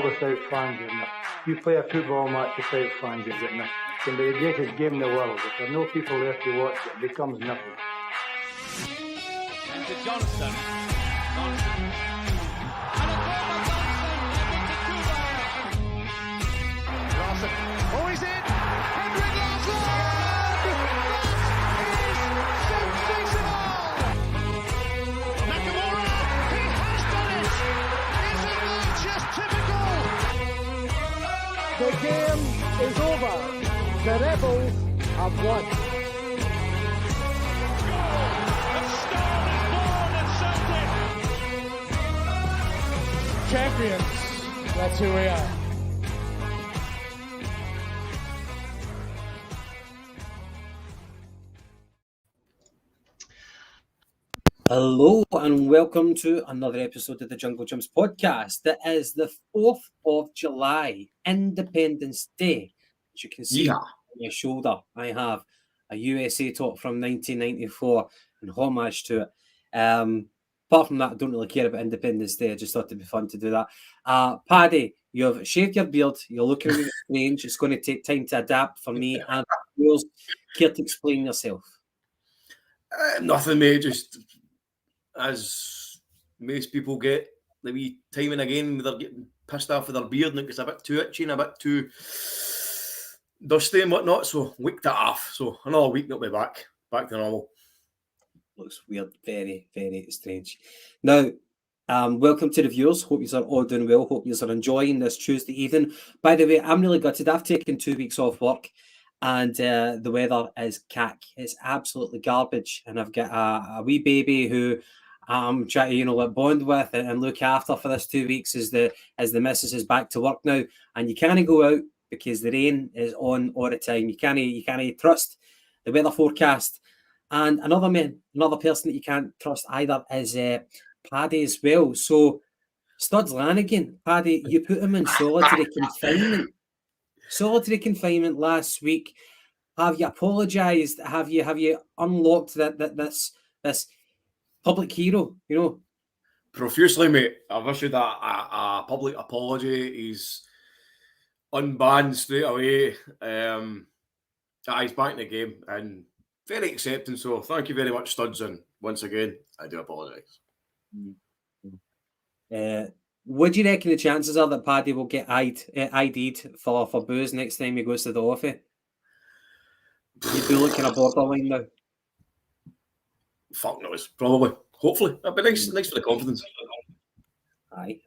football without fans, isn't it? You play a football match without fans, isn't it? It can be the greatest game in the world. If there are no people there to watch it, it becomes nothing. And to Johnson. Johnson. And a corner Johnson. Oh, he's in! Henrik Larsson! That is sensational! Nakamura! He has done it! Isn't that just typical? The game is over. The Rebels have won. Champions, that's who we are. Hello and welcome to another episode of the Jungle Gyms podcast. That is the 4th of July, Independence Day. As you can see on my shoulder, I have a USA top from 1994 in homage to it. Apart from that, I don't really care about Independence Day. I just thought it'd be fun to do that. Paddy, you've shaved your beard. You're looking a bit strange. It's going to take time to adapt for me and yours. Care to explain yourself? Nothing, mate. Just as most people get, the wee time and again, they're getting pissed off with their beard and it gets a bit too itchy and a bit too dusty and whatnot. So week that off. So another week, they'll be back to normal. Looks weird, very, very strange. Now, welcome to the viewers. Hope you are all doing well. Hope you are enjoying this Tuesday evening. By the way, I'm really gutted. I've taken 2 weeks off work and the weather is cack. It's absolutely garbage. And I've got a wee baby who I'm trying to, bond with and look after for this 2 weeks as the missus is back to work now. And you can't go out because the rain is on all the time. You can't trust the weather forecast. And another person that you can't trust either is Paddy as well. So, Studs Lanigan, Paddy, you put him in solitary confinement. Solitary confinement last week. Have you apologised? Have you unlocked this public hero? Profusely, mate. I've issued a public apology. He's unbanned straight away. He's back in the game and very accepting. So thank you very much, Studs. And once again, I do apologise. What do you reckon the chances are that Paddy will get ID'd for booze next time he goes to the office? You do look kind of borderline now. Fuck knows. Probably. Hopefully. That'd be nice for the confidence. Aye.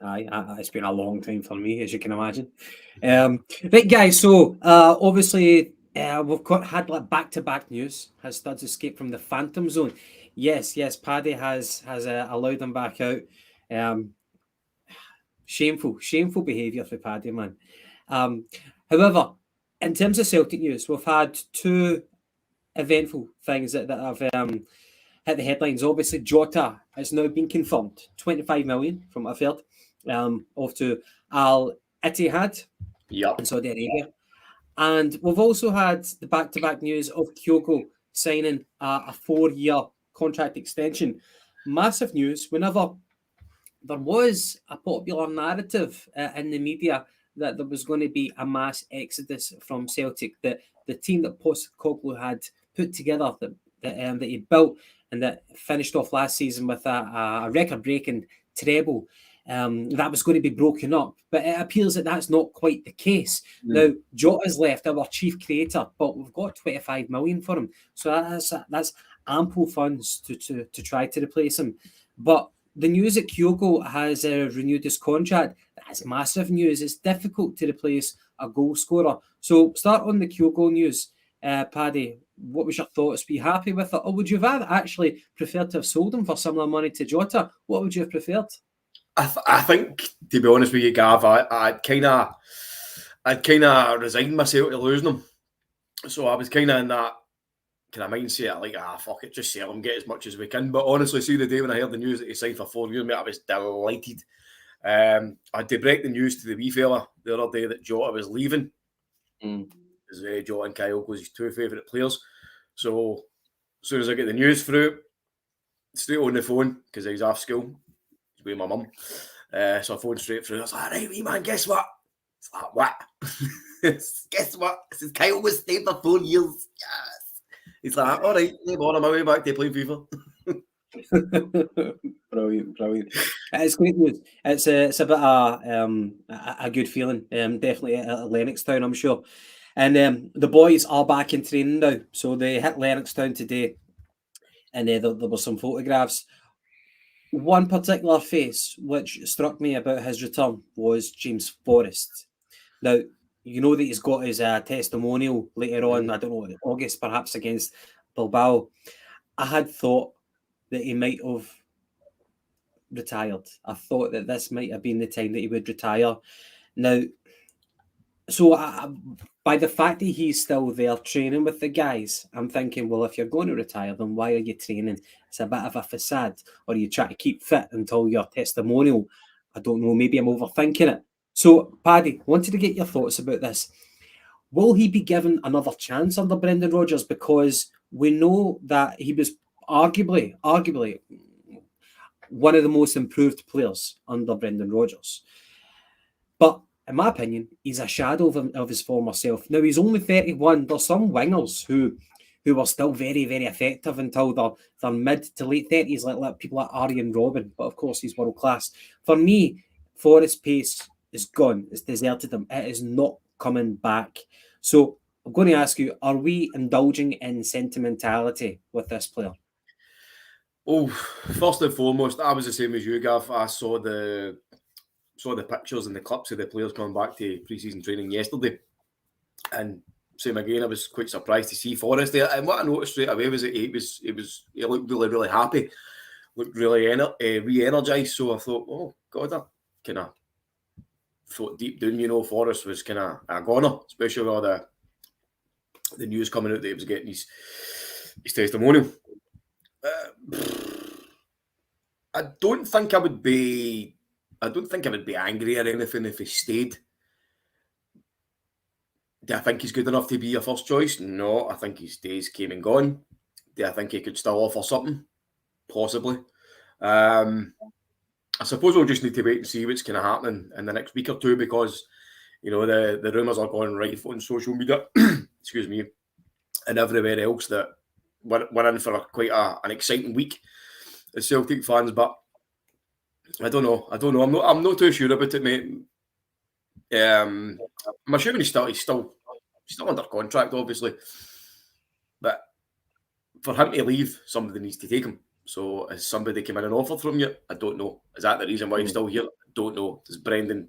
It's been a long time for me, as you can imagine. Right, guys. So obviously, we've had back-to-back news. Has Studs escaped from the Phantom Zone? Yes. Paddy has allowed them back out. Shameful behaviour for Paddy, man. However, in terms of Celtic news, we've had 2 eventful things that have hit the headlines. Obviously, Jota has now been confirmed, 25 million from what I've heard, off to Al Ittihad in Saudi Arabia. And we've also had the back-to-back news of Kyogo signing a 4-year contract extension. Massive news. Whenever there was a popular narrative in the media that there was going to be a mass exodus from Celtic, that the team that Postecoglou had put together, that he built and that finished off last season with a record-breaking treble, that was going to be broken up. But it appears that that's not quite the case. Now, Jota's left, our chief creator, but we've got 25 million for him. So that's ample funds to try to replace him. But the news that Kyogo has renewed his contract, that's massive news. It's difficult to replace a goal scorer. So start on the Kyogo news. Paddy, what was your thoughts? Were you happy with it? Or would you have actually preferred to have sold him for similar money to Jota? What would you have preferred? I think, to be honest with you, Gav, I'd kind of resigned myself to losing him. So I was kind of in that kind of mindset, like, fuck it, just sell him, get as much as we can. But honestly, see the day when I heard the news that he signed for 4 years, mate, I was delighted. I had to break the news to the wee fella the other day that Jota was leaving. Because Jota and Kyogo was his 2 favourite players. So as soon as I get the news through, straight on the phone, because he's off school, he's with my mum. So I phoned straight through. I was like, right, wee man, guess what? It's like, what? Guess what? Since Kyle was staying for 4 years. Yes. He's like, all right, I'm on my way back to playing FIFA. Brilliant. It's great news. It's a bit of a good feeling. Definitely at Lennoxtown, I'm sure. And the boys are back in training now. So they hit Lennoxtown today, and there were some photographs. One particular face which struck me about his return was James Forrest. Now, you know that he's got his testimonial later on, I don't know, August perhaps against Bilbao. I had thought that he might have retired. I thought that this might have been the time that he would retire. Now, so by the fact that he's still there training with the guys, I'm thinking, well, if you're going to retire, then why are you training? It's a bit of a facade, or you try to keep fit until your testimonial. I don't know, maybe I'm overthinking it. So, Paddy, wanted to get your thoughts about this. Will he be given another chance under Brendan Rodgers? Because we know that he was arguably one of the most improved players under Brendan Rodgers. But in my opinion, he's a shadow of his former self. Now, he's only 31. There's some wingers who were still very, very effective until their mid to late 30s, like people like Arjen Robben. But of course, he's world class. For me, Forrest's pace is gone. It's deserted him. It is not coming back. So I'm going to ask you, are we indulging in sentimentality with this player? Oh, first and foremost, I was the same as you, Gav. I saw the pictures and the clips of the players coming back to pre-season training yesterday, and same again. I was quite surprised to see Forrest there. And what I noticed straight away was that he looked really, really happy, looked really re-energized. So I thought, oh God, I kind of thought deep down, Forrest was kind of a goner, especially with all the news coming out that he was getting his testimonial. I don't think I would be angry or anything if he stayed. Do I think he's good enough to be your first choice? No, I think his days came and gone. Do I think he could still offer something? Possibly. I suppose we'll just need to wait and see what's going to happen in the next week or two, because the rumours are going rife on social media. Excuse me, and everywhere else that we're in for quite an exciting week as Celtic fans. But I don't know. I'm not too sure about it, mate. I'm assuming he's still under contract, obviously. But for him to leave, somebody needs to take him. So has somebody come in and offered from you? I don't know. Is that the reason why he's still here? I don't know. Does Brendan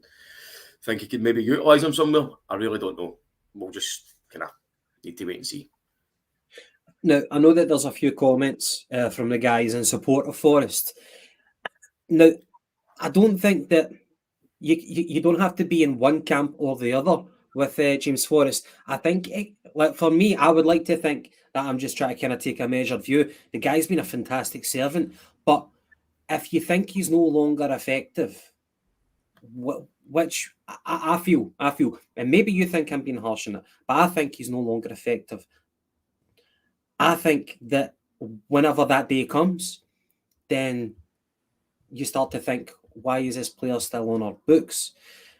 think he could maybe utilise him somewhere? I really don't know. We'll just kind of need to wait and see. Now, I know that there's a few comments from the guys in support of Forrest. Now, I don't think that you don't have to be in one camp or the other with James Forrest. I think, for me, I would like to think that I'm just trying to kind of take a measured view. The guy's been a fantastic servant, but if you think he's no longer effective, which I feel, and maybe you think I'm being harsh on it, but I think he's no longer effective. I think that whenever that day comes, then you start to think, why is this player still on our books?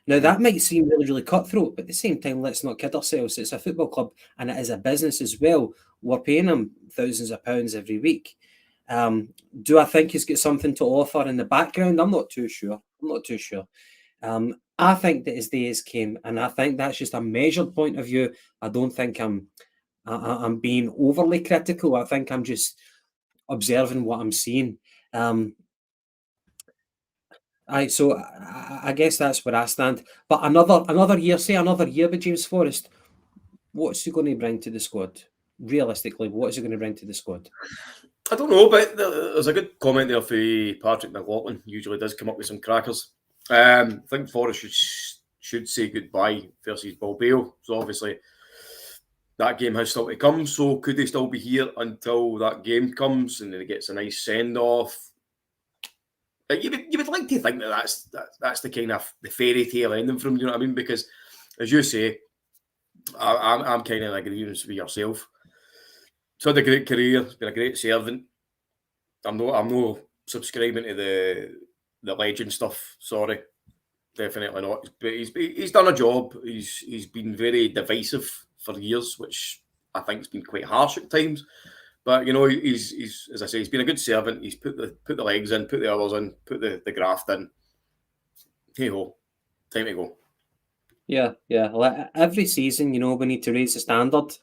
Now, that might seem really, really cutthroat, but at the same time, let's not kid ourselves. It's a football club and it is a business as well. We're paying him thousands of pounds every week. Do I think he's got something to offer in the background? I'm not too sure. I think that his days came, and I think that's just a measured point of view. I don't think I'm being overly critical. I think I'm just observing what I'm seeing. So I guess that's where I stand. But another year with James Forrest, what's he going to bring to the squad? Realistically, what is he going to bring to the squad? I don't know, but there's a good comment there for Patrick McLaughlin. Usually does come up with some crackers. I think Forrest should say goodbye versus Bilbao. So obviously that game has still to come. So could he still be here until that game comes and then he gets a nice send off? You would like to think that's the kind of the fairy tale ending from, you know what I mean? Because as you say, I'm kind of in agreement with yourself. He's had a great career, he's been a great servant. I'm not subscribing to the legend stuff. Sorry, definitely not. But he's done a job. He's been very divisive for years, which I think has been quite harsh at times. But you know, he's as I say, he's been a good servant. He's put the legs in, put the hours in, put the graft in. Hey ho, time to go. Yeah. Like every season, you know, we need to raise the standard.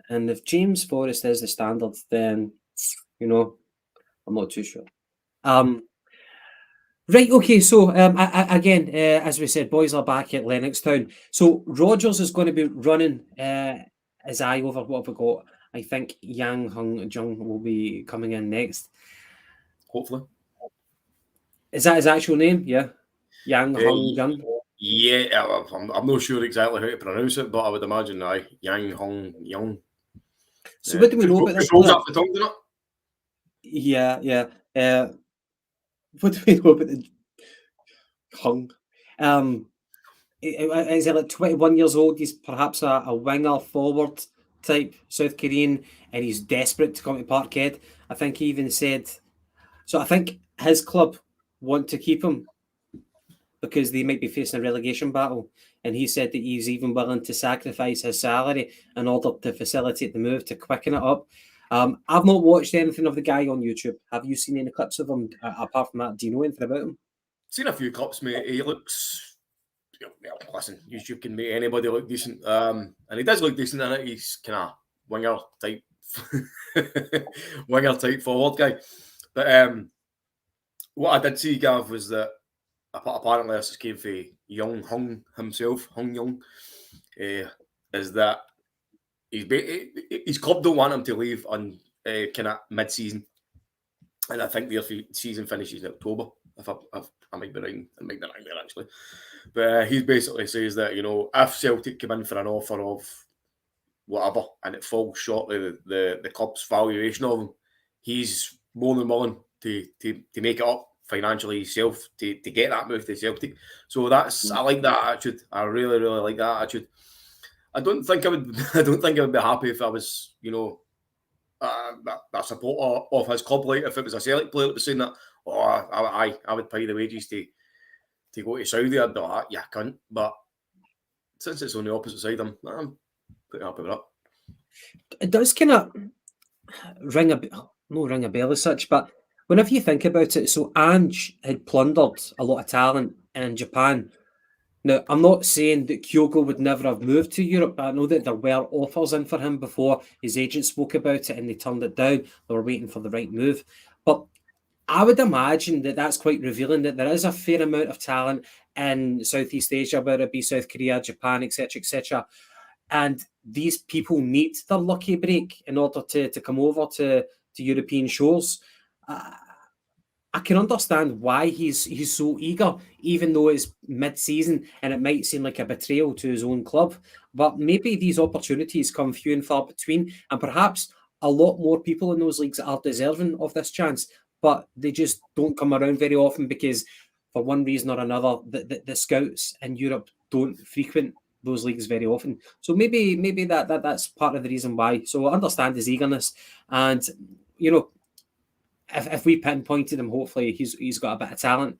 And if James Forrest is the standard, then, you know, I'm not too sure. Right, okay, so again, as we said, boys are back at Lennoxtown. So Rodgers is going to be running his eye over what have we got. I think Yang Hung Jung will be coming in next. Hopefully. Is that his actual name? Yeah. Yang Hung Jung. Yeah, I'm not sure exactly how to pronounce it, but I would imagine Yang Hung Young. So what do we know about this? Rolls off the tongue, doesn't it? Yeah. What do we know about the Hung? Is he like 21 years old? He's perhaps a winger forward type South Korean, and he's desperate to come to Parkhead. I think he even said, so I think his club want to keep him because they might be facing a relegation battle. And he said that he's even willing to sacrifice his salary in order to facilitate the move to quicken it up. I've not watched anything of the guy on YouTube. Have you seen any clips of him? Apart from that, do you know anything about him? Seen a few clips, mate. He looks. Well, listen, YouTube can make anybody look decent, and he does look decent in it. He's kind of winger type forward guy. But what I did see, Gav, was that apparently this came from Young Hung himself, Hung Young, is that his club don't want him to leave on kind of mid-season, and I think their season finishes in October. If I might be right, I might be wrong there actually. But he basically says that, you know, if Celtic come in for an offer of whatever and it falls short of the club's valuation of him, he's more than willing to make it up financially himself to get that move to Celtic. So I like that attitude. I really, really like that attitude. I don't think I would be happy if I was, you know, a supporter of his club. Like if it was a Celtic player that was saying that, I would pay the wages to go to Saudi. I'd be like, yeah, cunt. But since it's on the opposite side, I'm pretty happy with that. It does kind of ring a bell as such, but whenever you think about it, so Ange had plundered a lot of talent in Japan. Now, I'm not saying that Kyogo would never have moved to Europe, but I know that there were offers in for him before. His agent spoke about it and they turned it down. They were waiting for the right move. But I would imagine that that's quite revealing that there is a fair amount of talent in Southeast Asia, whether it be South Korea, Japan, etc., etc. And these people need their lucky break in order to come over to European shores. I can understand why he's so eager, even though it's mid-season and it might seem like a betrayal to his own club. But maybe these opportunities come few and far between, and perhaps a lot more people in those leagues are deserving of this chance, but they just don't come around very often because, for one reason or another, the scouts in Europe don't frequent those leagues very often. So maybe that's part of the reason why. So I understand his eagerness, and you know, if we pinpointed him, hopefully he's got a bit of talent.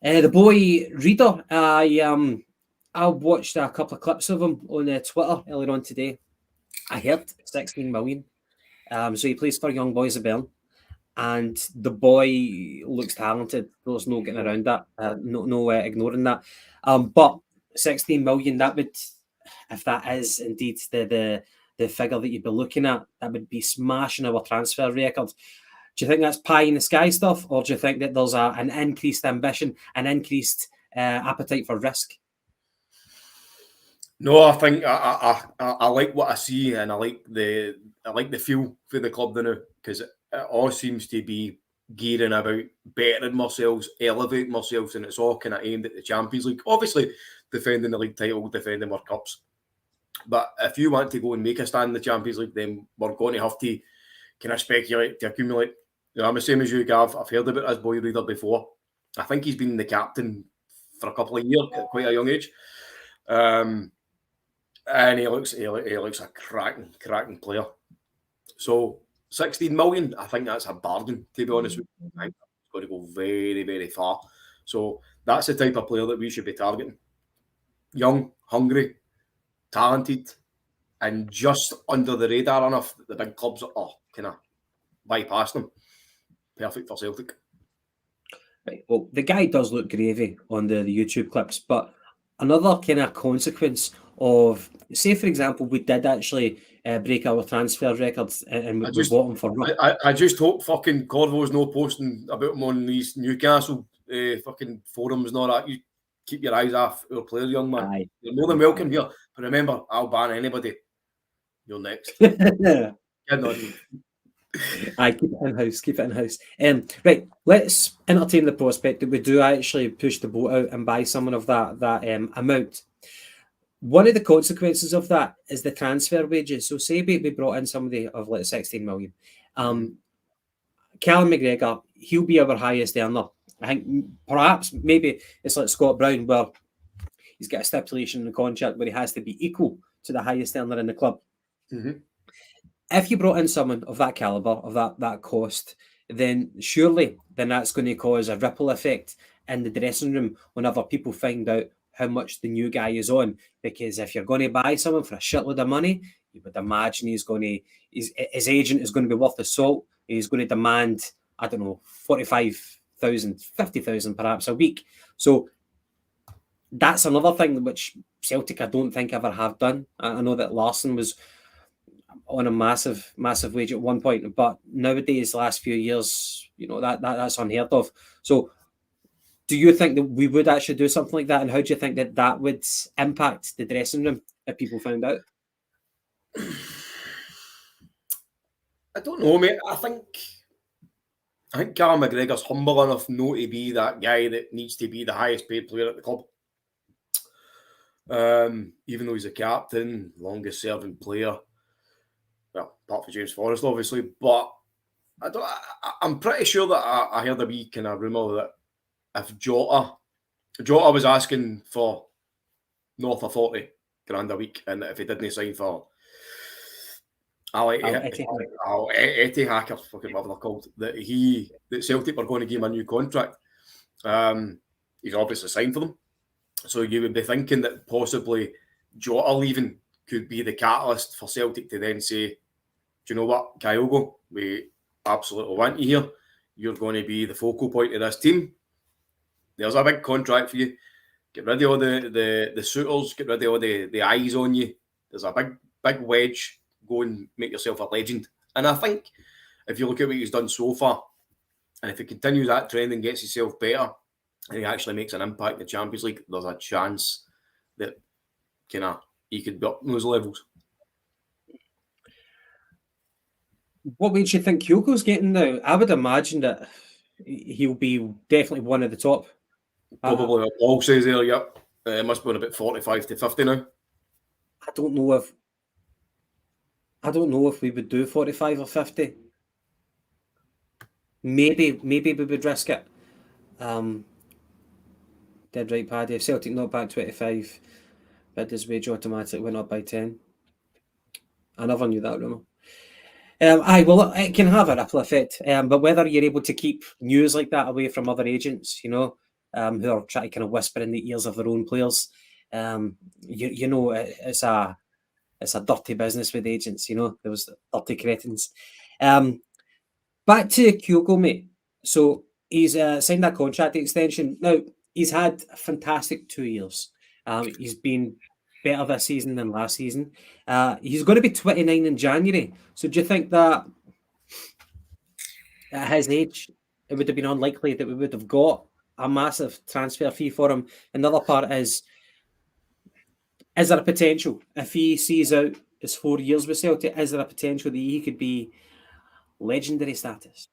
The boy Reader, I watched a couple of clips of him on Twitter earlier on today. I heard 16 million. So he plays for Young Boys of Bern, and the boy looks talented. There's no getting around that. No ignoring that. But 16 million, that would, if that is indeed the figure that you'd be looking at, that would be smashing our transfer record. Do you think that's pie in the sky stuff, or do you think that there's an increased ambition, an increased appetite for risk? No, I think I like what I see, and I like the feel for the club now, because it all seems to be gearing about bettering ourselves, elevating ourselves, and it's all kind of aimed at the Champions League. Obviously, defending the league title, defending World Cups. But if you want to go and make a stand in the Champions League, then we're going to have to kind of speculate, to accumulate. You know, I'm the same as you, Gav. I've heard about this boy Reader before. I think he's been the captain for a couple of years at quite a young age. And he looks a cracking player. So 16 million, I think that's a bargain, to be honest with you. I think it's going to go very, very far. So that's the type of player that we should be targeting. Young, hungry, talented, and just under the radar enough that the big clubs are kind of bypassing them. Perfect for Celtic. Right. Well, the guy does look gravy on the YouTube clips, but another kind of consequence of, say, for example, we did actually break our transfer records and we bought him for. I just hope fucking Corvo's no posting about him on these Newcastle fucking forums and all that. You keep your eyes off our player, young man. Aye. You're more than welcome here. But remember, I'll ban anybody. You're next. I keep it in-house, keep it in-house. Right, let's entertain the prospect that we do actually push the boat out and buy someone of that amount. One of the consequences of that is the transfer wages. So say we brought in somebody of like 16 million. Callum McGregor, he'll be our highest earner. I think perhaps maybe it's like Scott Brown, where he's got a stipulation in the contract where he has to be equal to the highest earner in the club. Mm-hmm. If you brought in someone of that caliber, of that cost, then surely that's going to cause a ripple effect in the dressing room whenever people find out how much the new guy is on. Because if you're going to buy someone for a shitload of money, you would imagine his agent is going to be worth the salt. He's going to demand, I don't know, 45,000, 50,000 perhaps a week. So that's another thing which Celtic I don't think ever have done. I know that Larsson was on a massive wage at one point, but nowadays, last few years, that's unheard of. So do you think that we would actually do something like that, and how do you think that would impact the dressing room if people found out? I don't know, mate. I think Callum McGregor's humble enough not to be that guy that needs to be the highest paid player at the club. Even though he's a captain, longest serving player. Well, apart from James Forrest, obviously, but I'm pretty sure that I heard a wee kind of rumour that if Jota was asking for north of 40 grand a week, and if he didn't sign for Etihad, fucking whatever they're called, that Celtic were going to give him a new contract. He's obviously signed for them, so you would be thinking that possibly Jota leaving could be the catalyst for Celtic to then say, do you know what, Kyogo, we absolutely want you here. You're going to be the focal point of this team. There's a big contract for you. Get rid of all the suitors, get rid of all the eyes on you. There's a big wedge. Go and make yourself a legend. And I think if you look at what he's done so far, and if he continues that trend and gets himself better, and he actually makes an impact in the Champions League, there's a chance that he could be up in those levels. What makes you think Kyogo's getting now? I would imagine that he'll be definitely one of the top. Probably what Paul says there, yep. It must be about 45 to 50 now. I don't know if we would do 45 or 50. Maybe we would risk it. Dead right, Paddy. If Celtic not back 25, bid his wage automatically went up by 10. I never knew that rumour. Well, it can have a ripple effect, but whether you're able to keep news like that away from other agents, who are trying to kind of whisper in the ears of their own players, it's a dirty business with agents, those dirty cretins. Back to Kyogo, mate. So he's signed that contract extension. Now, he's had a fantastic 2 years. He's been better this season than last season. He's going to be 29 in January. So do you think that at his age, it would have been unlikely that we would have got a massive transfer fee for him? Another part is there a potential, if he sees out his 4 years with Celtic, is there a potential that he could be legendary status?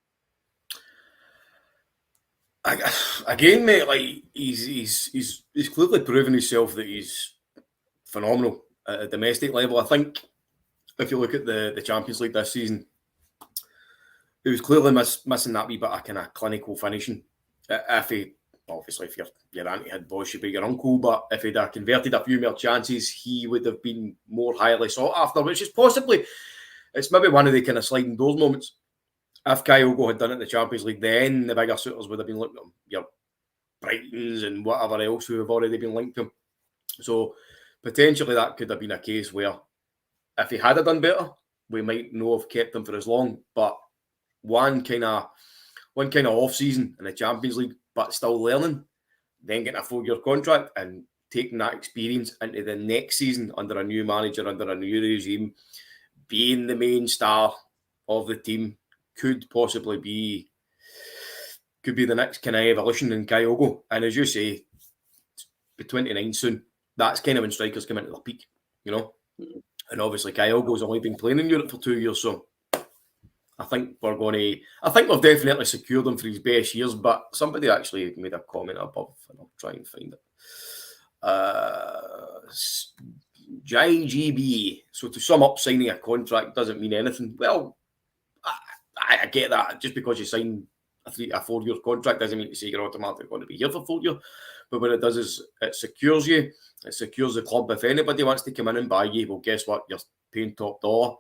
Again, mate, like he's clearly proven himself that he's phenomenal at a domestic level. I think if you look at the Champions League this season, he was clearly missing that wee bit of kind of clinical finishing. If your auntie had Bhoys, she'd be your uncle, but if he'd converted a few more chances, he would have been more highly sought after, which is possibly, it's maybe one of the kind of sliding doors moments. if Kyogo had done it in the Champions League, then the bigger suitors would have been looking at him. Your Brightons and whatever else who have already been linked to him. So potentially that could have been a case where if he had done better, we might not have kept him for as long. But one kind of off season in the Champions League, but still learning, then getting a 4-year contract and taking that experience into the next season under a new manager, under a new regime, being the main star of the team could possibly be the next kind of evolution in Kyogo. And as you say, be 29 soon. That's kind of when strikers come into their peak, you know. And obviously Kyogo's only been playing in Europe for 2 years, so I think we've definitely secured him for his best years. But somebody actually made a comment above, and I'll try and find it. JGB. So to sum up, signing a contract doesn't mean anything. Well, I get that. Just because you sign a 4-year contract doesn't mean to say you're automatically going to be here for 4 years. But what it does is it secures you. It secures the club. If anybody wants to come in and buy you, well, guess what? You're paying top dollar.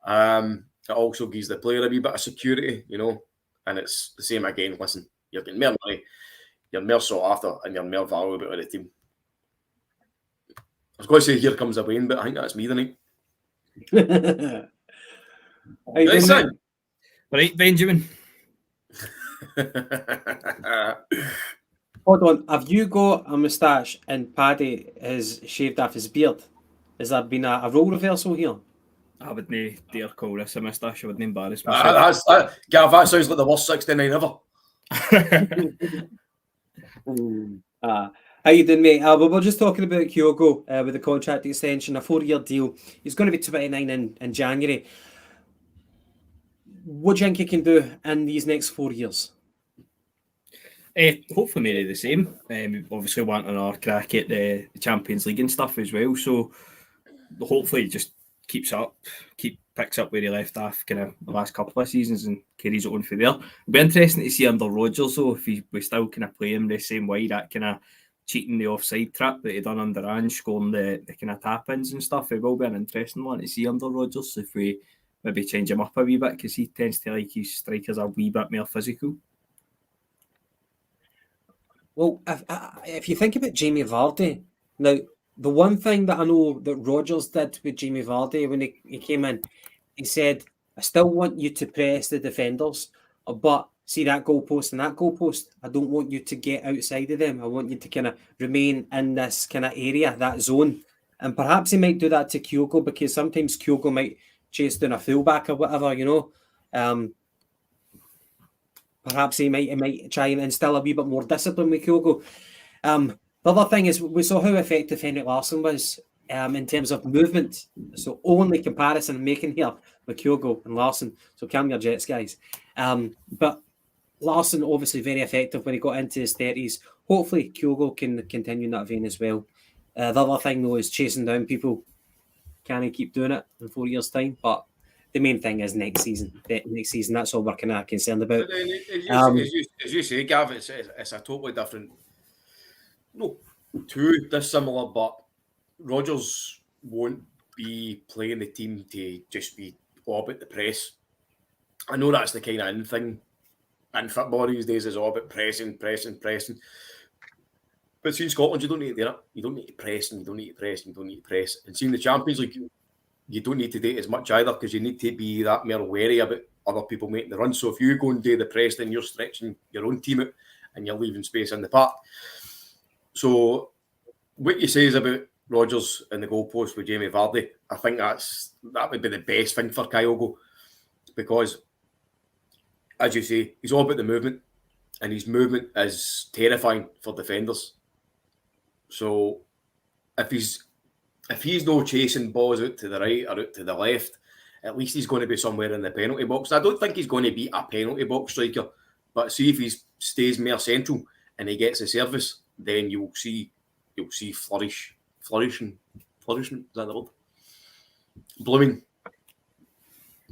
It also gives the player a wee bit of security, you know. And it's the same again. Listen, you're getting more money, you're more sought after, and you're more valuable to the team. I was going to say here comes a Wayne, but I think that's me tonight. Right, Benjamin. Hold on, have you got a moustache and Paddy has shaved off his beard? Has there been a role reversal here? I wouldn't dare call this a moustache. I wouldn't embarrass myself. Gav, that sounds like the worst 69 ever. How you doing, mate? We were just talking about Kyogo with the contract extension, a 4-year deal. He's going to be 29 in January. What do you think he can do in these next 4 years? Hopefully maybe the same. We obviously want another crack at the Champions League and stuff as well. So hopefully he just picks up where he left off kind of the last couple of seasons and carries it on for there. It'll be interesting to see under Rodgers though, if we still kind of play him the same way, that kind of cheating the offside trap that he done under Ange, scoring the kind of tap-ins and stuff. It will be an interesting one to see under Rodgers if we maybe change him up a wee bit, because he tends to like his strikers a wee bit more physical. Well, if you think about Jamie Vardy, now, the one thing that I know that Rodgers did with Jamie Vardy when he came in, he said, I still want you to press the defenders, but see that goalpost and that goalpost, I don't want you to get outside of them. I want you to kind of remain in this kind of area, that zone. And perhaps he might do that to Kyogo, because sometimes Kyogo might chase down a fullback or whatever, you know. Perhaps he might try and instill a wee bit more discipline with Kyogo. The other thing is, we saw how effective Henrik Larsson was in terms of movement. So only comparison I'm making here with Kyogo and Larsson. So calm your jets, guys. But Larsson obviously very effective when he got into his 30s. Hopefully Kyogo can continue in that vein as well. The other thing though is chasing down people. Can he keep doing it in 4 years' time? But the main thing is next season. That's all we're kind of concerned about. As you say, Gav, it's a totally different, no, too dissimilar, but Rodgers won't be playing the team to just be all about the press. I know that's the kind of in thing in football these days, is all about pressing. But see, in Scotland, you don't need to do that. You don't need to press, and you don't need to press. And see, in the Champions League, you don't need to do it as much either, because you need to be that more wary about other people making the run. So if you go and do the press, then you're stretching your own team out and you're leaving space in the park. So what you say is about Rodgers and the goalpost with Jamie Vardy, I think that would be the best thing for Kyogo, because, as you say, he's all about the movement, and his movement is terrifying for defenders. So if he's no chasing balls out to the right or out to the left, at least he's going to be somewhere in the penalty box. I don't think he's going to be a penalty box striker, but see if he stays more central and he gets the service, then you'll see flourishing. Is that the word? Blooming.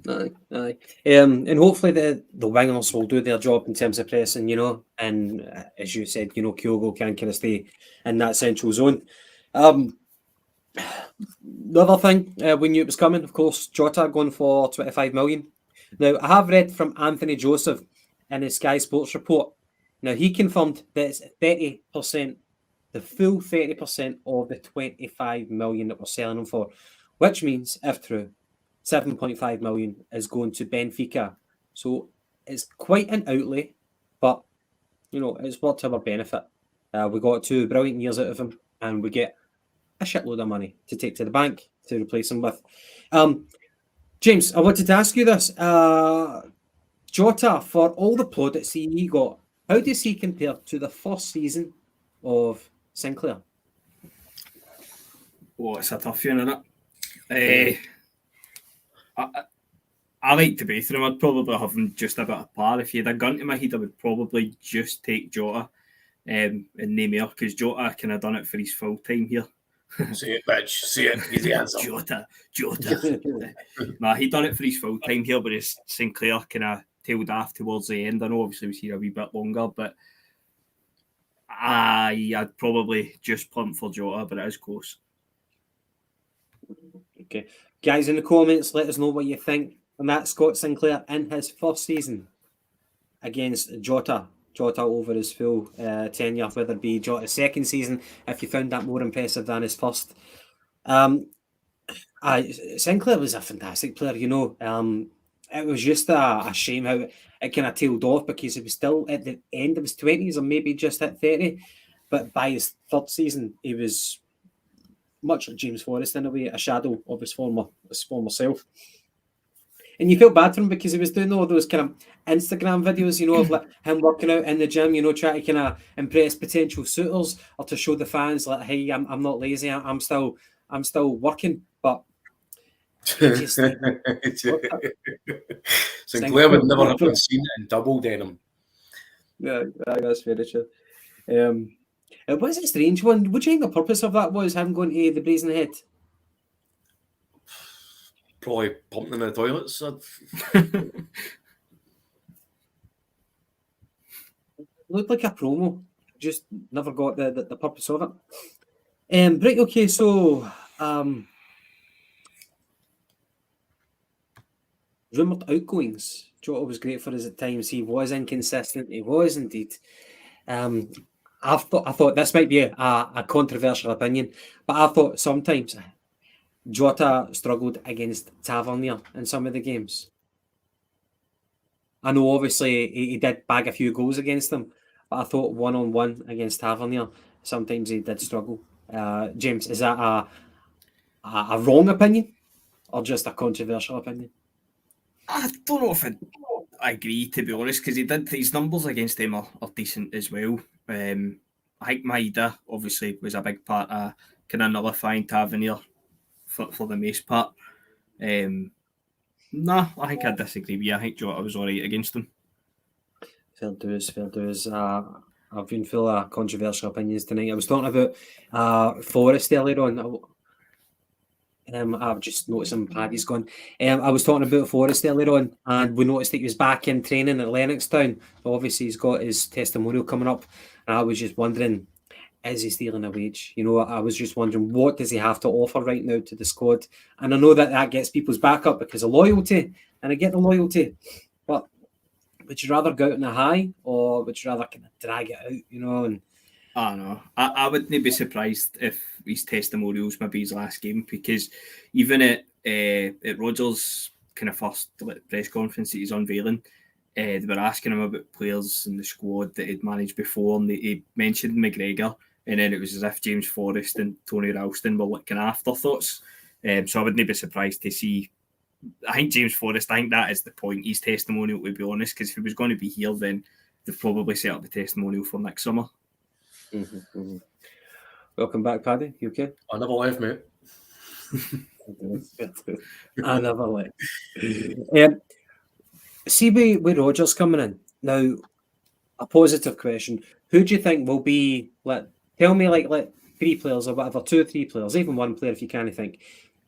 Aye. And hopefully the wingers will do their job in terms of pressing, you know, and as you said, you know, Kyogo can kind of stay in that central zone. The other thing, we knew it was coming, of course, Jota going for 25 million. Now, I have read from Anthony Joseph in his Sky Sports report. Now, he confirmed that it's 30%, the full 30% of the 25 million that we're selling them for, which means, if true, 7.5 million is going to Benfica. So it's quite an outlay, but it's worked to our benefit. We got 2 brilliant years out of him, and we get a shitload of money to take to the bank to replace him with. James, I wanted to ask you this. Jota, for all the plaudits he got, how does he compare to the first season of Sinclair? Oh, it's a tough one, isn't it? I like to both of them. I'd probably have them just a bit of par. If you had a gun to my head, I would probably just take Jota and name her, because Jota kind of done it for his full time here. See it, bitch. See it. Easy answer. Jota. Nah, he done it for his full time here, but his Sinclair kind of tailed off towards the end. I know obviously we was here a wee bit longer, but I'd probably just punt for Jota, but it is close. Okay. Guys in the comments, let us know what you think on that Scott Sinclair in his first season against Jota over his full tenure, whether it be Jota's second season, if you found that more impressive than his first. Sinclair was a fantastic player, it was just a shame how it kind of tailed off, because he was still at the end of his 20s, or maybe just at 30, but by his third season he was much like James Forrest in a way, a shadow of his former self. And you feel bad for him, because he was doing all those kind of Instagram videos, of like him working out in the gym, trying to kind of impress potential suitors, or to show the fans like, hey, I'm not lazy, I'm still working. But just, Sinclair would never have been seen in double denim. Yeah, that's very true. It was a strange one. What do you think the purpose of that was, him going to the Brazen Head? Probably pumping in the toilets. Looked like a promo. Just never got the purpose of it. Right, okay, so rumoured outgoings. Jota was great for us at times. He was inconsistent. He was indeed. I thought this might be a controversial opinion, but I thought sometimes Jota struggled against Tavernier in some of the games. I know obviously he did bag a few goals against them, but I thought one-on-one against Tavernier, sometimes he did struggle. James, is that a wrong opinion or just a controversial opinion? I don't know if I agree, to be honest, because his numbers against him are decent as well. I think Maida obviously was a big part of kind of nullifying Tavernier for the most part. I think I disagree with you. I think Jota was all right against him. Fair dues. I've been full of controversial opinions tonight. I was talking about Forrest earlier on. I've just noticed him, Paddy's gone. I was talking about Forrest earlier on, and we noticed that he was back in training at Lennoxtown. Obviously, he's got his testimonial coming up, and I was just wondering, is he stealing a wage? I was just wondering, what does he have to offer right now to the squad? And I know that gets people's back up because of loyalty, and I get the loyalty, but would you rather go out on a high, or would you rather kind of drag it out, And I don't know. I wouldn't be surprised if his testimonials maybe his last game, because even at Rodgers' kind of first press conference that he's unveiling, they were asking him about players in the squad that he'd managed before, and he mentioned McGregor, and then it was as if James Forrest and Tony Ralston were like kind of afterthoughts. So I wouldn't be surprised to see. I think James Forrest, I think that is the point, his testimonial, to be honest, because if he was going to be here, then they've probably set up the testimonial for next summer. Mm-hmm. Welcome back, Paddy. You okay? I never left, mate. I never left. See with Rodgers coming in now, a positive question. Who do you think will be? Tell me, like 3 players or whatever, 2 or 3 players, even 1 player if you can't think.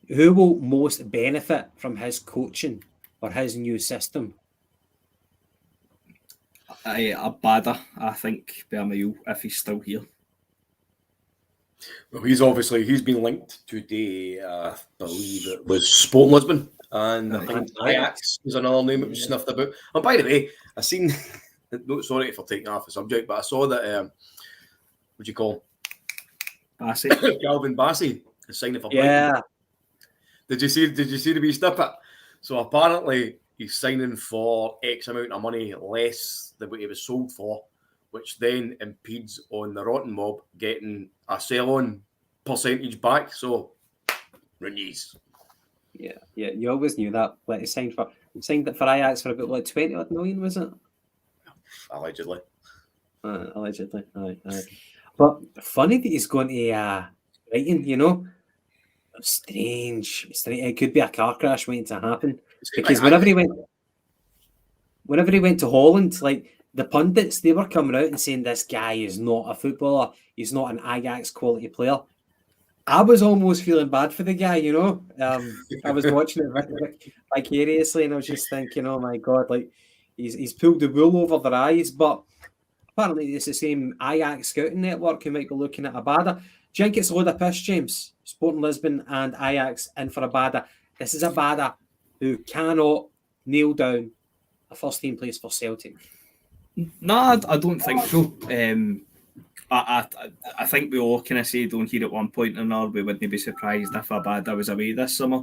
Who will most benefit from his coaching or his new system? Abada, I think, by a mile, if he's still here. Well, he's been linked today. I believe it was Sporting Lisbon. And I think Ajax was another name that was sniffed about. And by the way, I seen, no, sorry for taking off the subject, but I saw that, what do you call him? Bassey. Calvin Bassey is signing for Brighton. Yeah. Did you see the wee snippet? So apparently he's signing for X amount of money less than what he was sold for, which then impedes on the Rotten Mob getting a sell-on percentage back. So renews. Yeah, you always knew that. Like he signed it for Ajax for about 20 odd million, was it? Allegedly. Allegedly, aye. But funny that he's going to Brighton, strange. It could be a car crash waiting to happen. Because whenever he went to Holland, like the pundits, they were coming out and saying this guy is not a footballer. He's not an Ajax quality player. I was almost feeling bad for the guy, I was watching it vicariously, and I was just thinking, oh my God, like he's pulled the wool over their eyes. But apparently it's the same Ajax scouting network who might be looking at Abada. Do you think it's a load of piss, James? Sporting Lisbon and Ajax in for Abada. This is Abada who cannot nail down a first team place for Celtic. No, I don't think so. I think we all kind of said on here at one point or another we wouldn't be surprised if Abada was away this summer.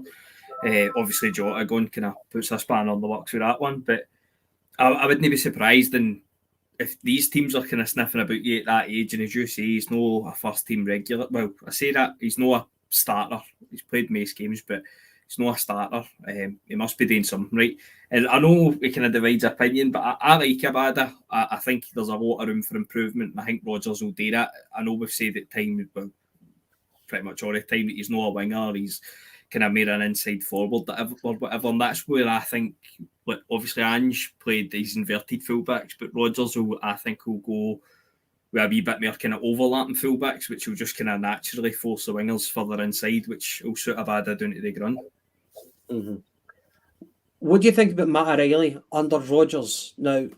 Obviously, Jota going kind of puts a spanner on the works with that one, but I wouldn't be surprised. And if these teams are kind of sniffing about you at that age, and as you say, he's no a first team regular. Well, I say that he's no a starter. He's played most games, but he's not a starter. He must be doing something right. And I know it kind of divides opinion, but I like Abada. I think there's a lot of room for improvement, and I think Rodgers will do that. I know we've said at time, well, pretty much all the time, that he's not a winger. He's kind of made an inside forward or whatever, and that's where I think, like, obviously Ange played these inverted fullbacks, but Rodgers will go with a wee bit more kind of overlapping fullbacks, which will just kind of naturally force the wingers further inside, which will suit Abada down to the ground. Mm-hmm. What do you think about Matt O'Reilly under Rodgers? Now,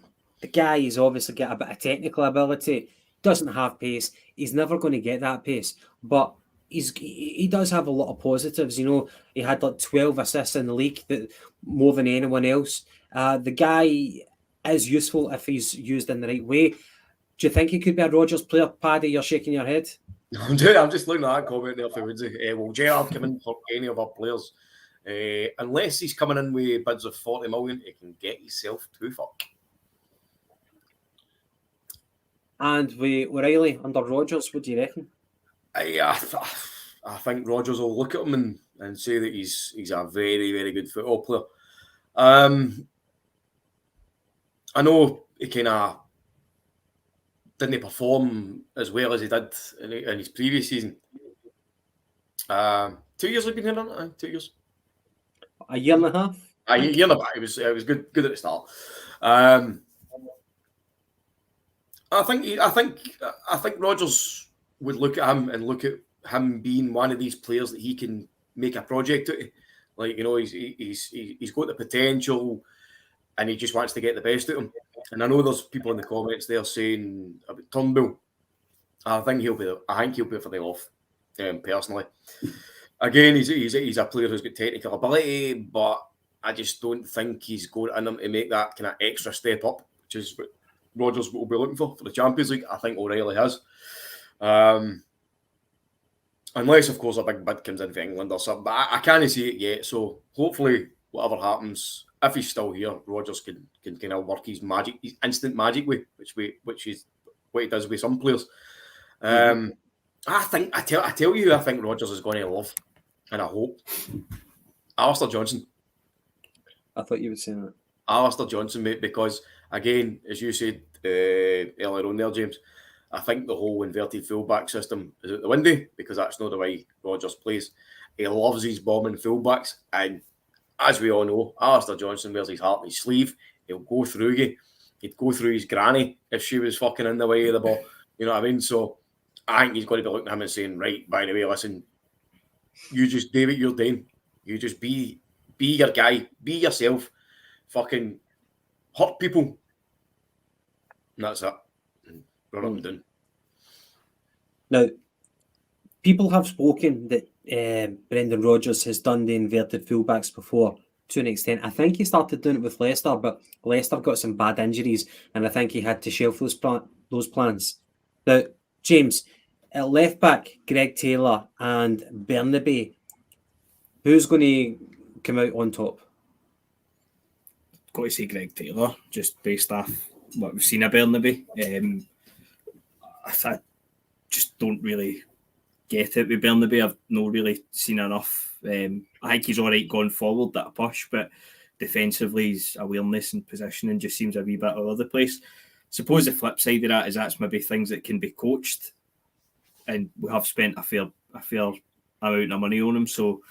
the guy has obviously got a bit of technical ability, doesn't have pace. He's never going to get that pace, but he does have a lot of positives. He had like 12 assists in the league, that more than anyone else. The guy is useful if he's used in the right way. Do you think he could be a Rodgers player, Paddy? You're shaking your head. I'm just looking at that comment there for Woodsy. Will Gerrard come in for any of our players? Unless he's coming in with bids of 40 million, he can get himself to fuck. And with O'Reilly under Rodgers, what do you reckon? I think Rodgers will look at him and say that he's a very, very good football player. I know he kind of didn't perform as well as he did in his previous season. 2 years have been here, haven't I? 2 years. A year and a half. A year and a half. It was good at the start. I think Rodgers would look at him and look at him being one of these players that he can make a project out of. Like, he's got the potential, and he just wants to get the best out of him. And I know there's people in the comments there saying about Turnbull. I think he'll be for the off, personally. Again, he's a player who's got technical ability, but I just don't think he's got in him to make that kind of extra step up, which is what Rodgers will be looking for the Champions League. I think O'Reilly has. Unless, of course, a big bid comes in for England or something. But I can't see it yet. So hopefully, whatever happens, if he's still here, Rodgers can kind of work his instant magic way, which is what he does with some players. I tell you, I think Rodgers is going to love, and I hope, Alistair Johnson. I thought you would say that. Alistair Johnson, mate, because again, as you said earlier on there, James, I think the whole inverted fullback system is out the window because that's not the way Rodgers plays. He loves his bombing fullbacks, and as we all know, Alistair Johnson wears his heart on his sleeve. He'll go through you. He'd go through his granny if she was fucking in the way of the ball. You know what I mean? So I think he's going to be looking at him and saying, right, by the way, listen, you just do what you're doing. You just be your guy. Be yourself. Fucking hurt people. And that's it. Run up and down. Now, people have spoken that Brendan Rodgers has done the inverted fullbacks before. to an extent. I think he started doing it with Leicester, but Leicester got some bad injuries, and I think he had to shelf those plans. Now, James, at left back, Greg Taylor and Bernabei, who's going to come out on top? Got to say Greg Taylor, just based off what we've seen of Bernabei. I just don't really get it with Bernabei. I've not really seen enough. I think he's all right going forward, that push, but defensively, his awareness and positioning just seems a wee bit all over the place. Suppose the flip side of that is that's maybe things that can be coached, and we have spent a fair amount of money on him, so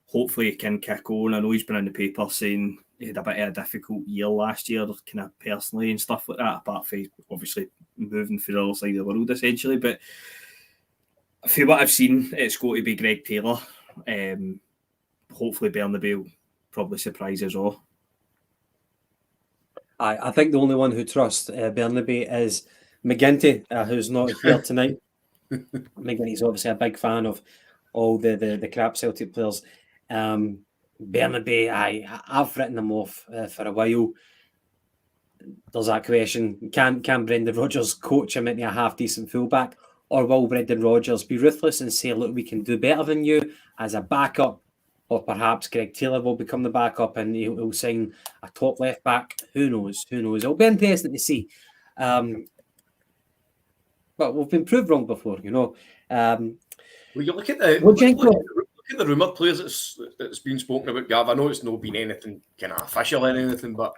hopefully he can kick on. I know he's been in the paper saying he had a bit of a difficult year last year, kind of personally and stuff like that, apart from obviously moving for the other side of the world essentially. But for what I've seen, it's going to be Greg Taylor. Hopefully Bernabei will probably surprise us all. I think the only one who trusts Bernabei is McGinty, who's not here tonight. McGinty's obviously a big fan of all the crap Celtic players. Bernabei, I've written him off for a while. There's that question: Can Brendan Rodgers coach him into a half-decent fullback, or will Brendan Rodgers be ruthless and say, look, we can do better than you as a backup, or perhaps Greg Taylor will become the backup and he'll sign a top left back? Who knows? It'll be interesting to see. But we've been proved wrong before, you know. Well, you look at the rumoured players that's been spoken about, Gav. I know it's not been anything kind of official or anything, but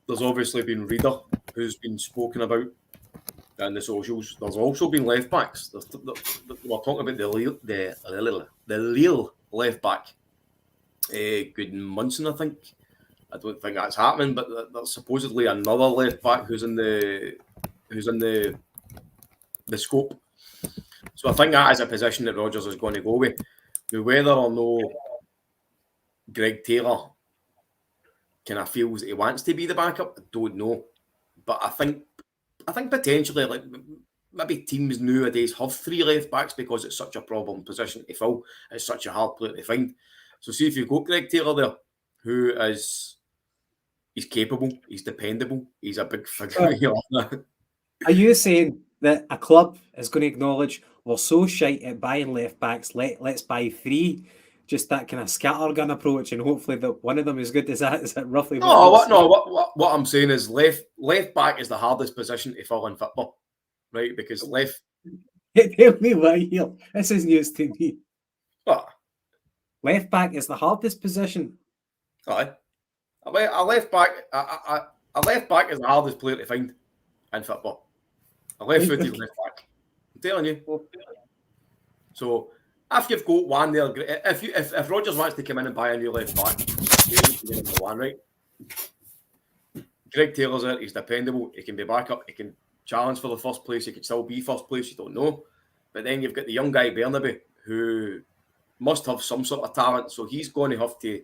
there's obviously been Reader who's been spoken about in the socials. There's also been left backs. We're talking about the Lille left back, Gudmundsson, I think. I don't think that's happening, but there's supposedly another left back who's in the scope. So I think that is a position that Rodgers is going to go with. Now, whether or no Greg Taylor kind of feels that he wants to be the backup, I don't know. But I think potentially, like, maybe teams nowadays have three left backs because it's such a problem position to fill. It's such a hard player to find. So see if you've got Greg Taylor there, he's capable, he's dependable, he's a big figure. Are you saying that a club is going to acknowledge we're so shite at buying left backs, let's buy three? Just that kind of scattergun approach, and hopefully that one of them is good as that. Is that roughly? What I'm saying is left back is the hardest position to fill in football, right? Because left. Tell me why here. This is news to me. What? Left back is the hardest position. Aye. A left back is the hardest player to find in football. A left-footed left back. I'm telling you. So if you've got one there, if Rodgers wants to come in and buy a new left back, you need to get number one, right? Greg Taylor's there. He's dependable. He can be back up. He can challenge for the first place. He could still be first place. You don't know. But then you've got the young guy Bernabei, who must have some sort of talent. So he's going to have to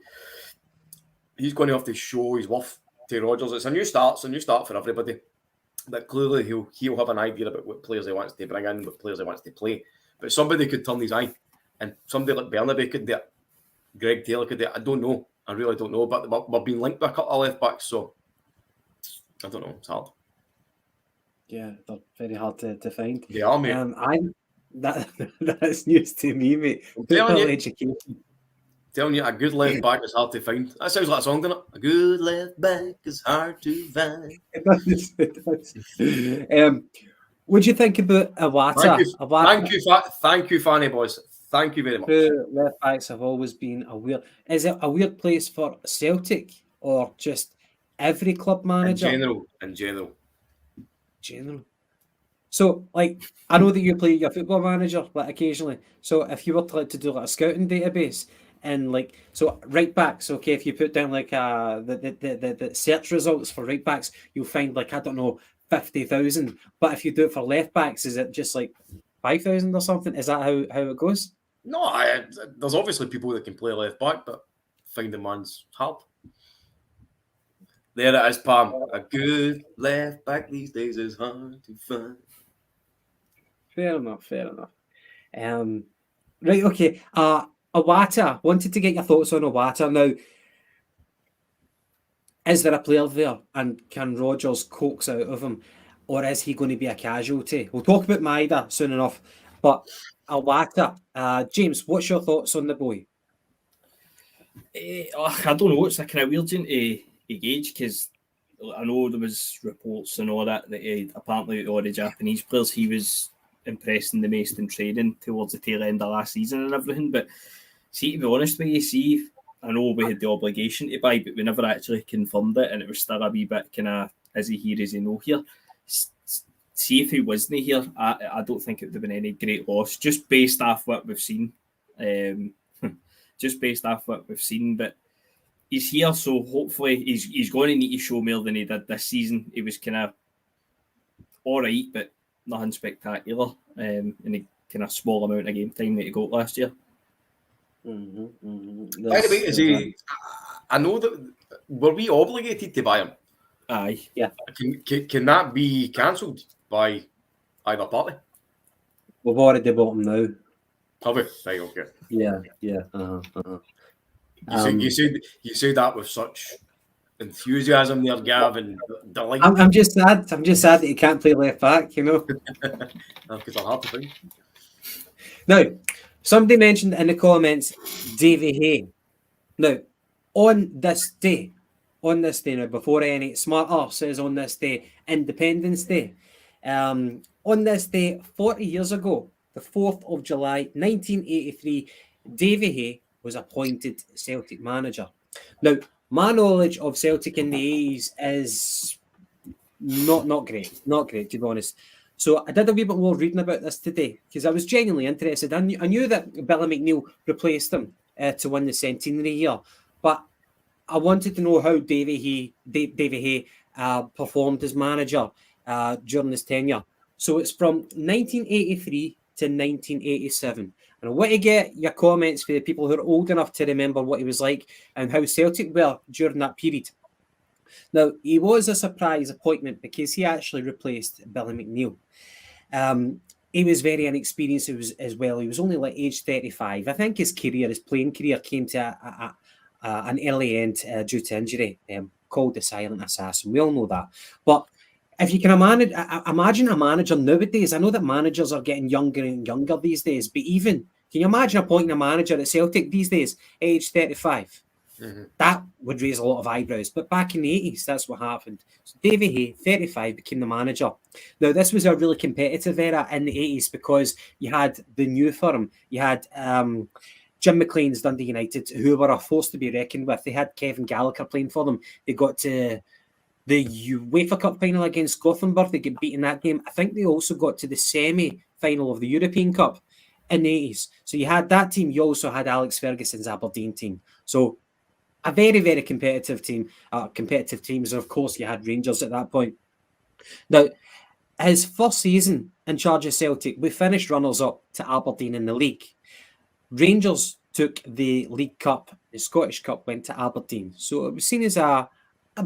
show his worth to Rodgers. It's a new start for everybody. But clearly he'll have an idea about what players he wants to bring in, what players he wants to play. But somebody could turn his eye, and somebody like Bernabei could do it. Greg Taylor could do it. I don't know. I really don't know. But we're being linked with a couple of left backs, so I don't know. It's hard. Yeah, they're very hard to find. They are, mate. That's news to me, mate. Telling you, a good left back is hard to find. That sounds like a song, doesn't it? A good left back is hard to find. It does. What do you think about Iwata? Thank you, Fanny boys. Thank you very much. Left backs have always been a weird. Is it a weird place for Celtic or just every club manager? In general. So, like, I know that you play your Football Manager, like, occasionally. So, if you were to do like a scouting database, and like, so right backs, okay, if you put down like the search results for right backs, you'll find like, I don't know, 50,000. But if you do it for left backs, is it just like 5,000 or something? Is that how it goes? No, there's obviously people that can play left back, but finding one's hard. There it is, Pam. A good left back these days is hard to find. Fair enough. Right, okay. Iwata, wanted to get your thoughts on Iwata. Now, is there a player there, and can Rodgers coax out of him, or is he going to be a casualty? We'll talk about Maida soon enough, but Awata, James, what's your thoughts on the boy? I don't know. It's a kind of weird one to gauge because I know there was reports and all that apparently all the Japanese players he was impressing the most in training towards the tail end of last season and everything. But see, to be honest with you, I know we had the obligation to buy, but we never actually confirmed it, and it was still a wee bit kind of, is he here, is he no here? See, if he wasn't here, I don't think it would have been any great loss, just based off what we've seen. But he's here, so hopefully he's going to need to show more than he did this season. He was kind of all right, but nothing spectacular in a kind of small amount of game time that he got last year. By the way, is he? I know that were we obligated to buy him? Aye, yeah. Can that be cancelled by either party? We've already bought him now. Have we? Right, okay. Yeah. You said that with such enthusiasm there, Gavin. Delight. I'm just sad. I'm just sad that he can't play left back. You know, Because I'll have to think. now. Somebody mentioned in the comments Davy Hay. Now, on this day now, before any smart arse says on this day, Independence Day, on this day, 40 years ago, the 4th of July, 1983, Davy Hay was appointed Celtic manager. Now, my knowledge of Celtic in the 80s is not great, to be honest. So I did a wee bit more reading about this today because I was genuinely interested. I knew that Billy McNeil replaced him to win the centenary year, but I wanted to know how Davy Hay performed as manager during his tenure. So it's from 1983 to 1987. And I want to get your comments for the people who are old enough to remember what he was like and how Celtic were during that period. Now, he was a surprise appointment because he actually replaced Billy McNeil. He was very inexperienced as well. He was only like age 35. I think his playing career came to an early end due to injury, called the silent assassin. We all know that. But if you can imagine a manager nowadays, I know that managers are getting younger and younger these days, but even, can you imagine appointing a manager at Celtic these days, age 35? Mm-hmm. That would raise a lot of eyebrows. But back in the 80s, that's what happened. So Davy Hay, 35, became the manager. Now, this was a really competitive era in the 80s because you had the new firm. You had Jim McLean's Dundee United, who were a force to be reckoned with. They had Kevin Gallagher playing for them. They got to the UEFA Cup final against Gothenburg. They get beaten in that game. I think they also got to the semi-final of the European Cup in the 80s. So you had that team. You also had Alex Ferguson's Aberdeen team. So a very, very competitive team, competitive teams. And of course, you had Rangers at that point. Now, his first season in charge of Celtic, we finished runners-up to Aberdeen in the league. Rangers took the League Cup. The Scottish Cup went to Aberdeen. So it was seen as a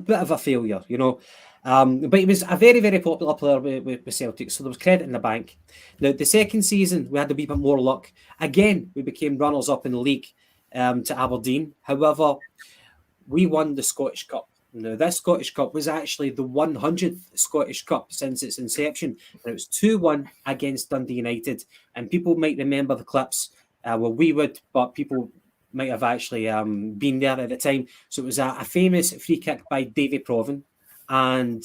bit of a failure, you know. But he was a very, very popular player with Celtic, so there was credit in the bank. Now, the second season, we had a wee bit more luck. Again, we became runners-up in the league to Aberdeen. However, we won the Scottish Cup. Now, this Scottish Cup was actually the 100th Scottish Cup since its inception. And it was 2-1 against Dundee United. And people might remember the clips. Well, we would, but people might have actually been there at the time. So it was a famous free kick by Davy Provan. And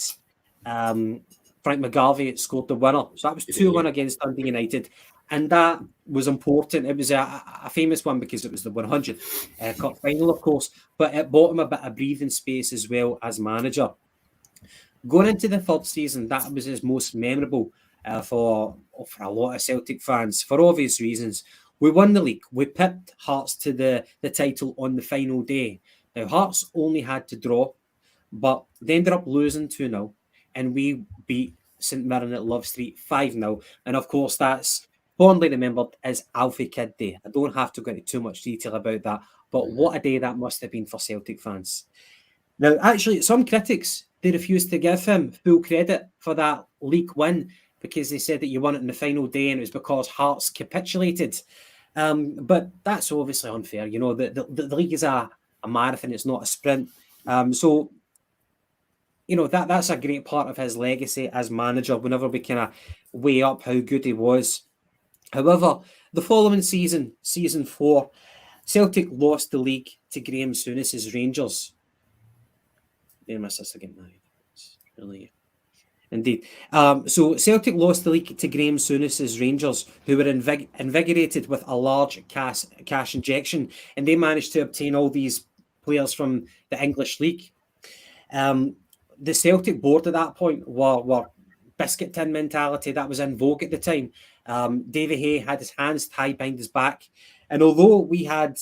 Frank McGarvey scored the winner. So that was 2-1 against Dundee United. And that was important. It was a famous one because it was the 100th Cup final, of course, but it bought him a bit of breathing space as well as manager. Going into the third season, that was his most memorable for a lot of Celtic fans, for obvious reasons. We won the league. We pipped Hearts to the title on the final day. Now, Hearts only had to draw, but they ended up losing 2-0, and we beat St Mirren at Love Street 5-0. And of course, that's fondly remembered as Alfie Kidd Day. I don't have to go into too much detail about that, but what a day that must have been for Celtic fans. Now, actually, some critics, they refused to give him full credit for that league win because they said that you won it on the final day and it was because Hearts capitulated. But that's obviously unfair. You know, the league is a marathon, it's not a sprint. So that's a great part of his legacy as manager. Whenever we kind of weigh up how good he was. However, the following season, season 4, Celtic lost the league to Graham Souness's Rangers. My sister getting married. It's really indeed. So Celtic lost the league to Graham Souness's Rangers, who were invigorated with a large cash injection, and they managed to obtain all these players from the English league. The Celtic board at that point were biscuit tin mentality that was in vogue at the time. Davy Hay had his hands tied behind his back, and although we had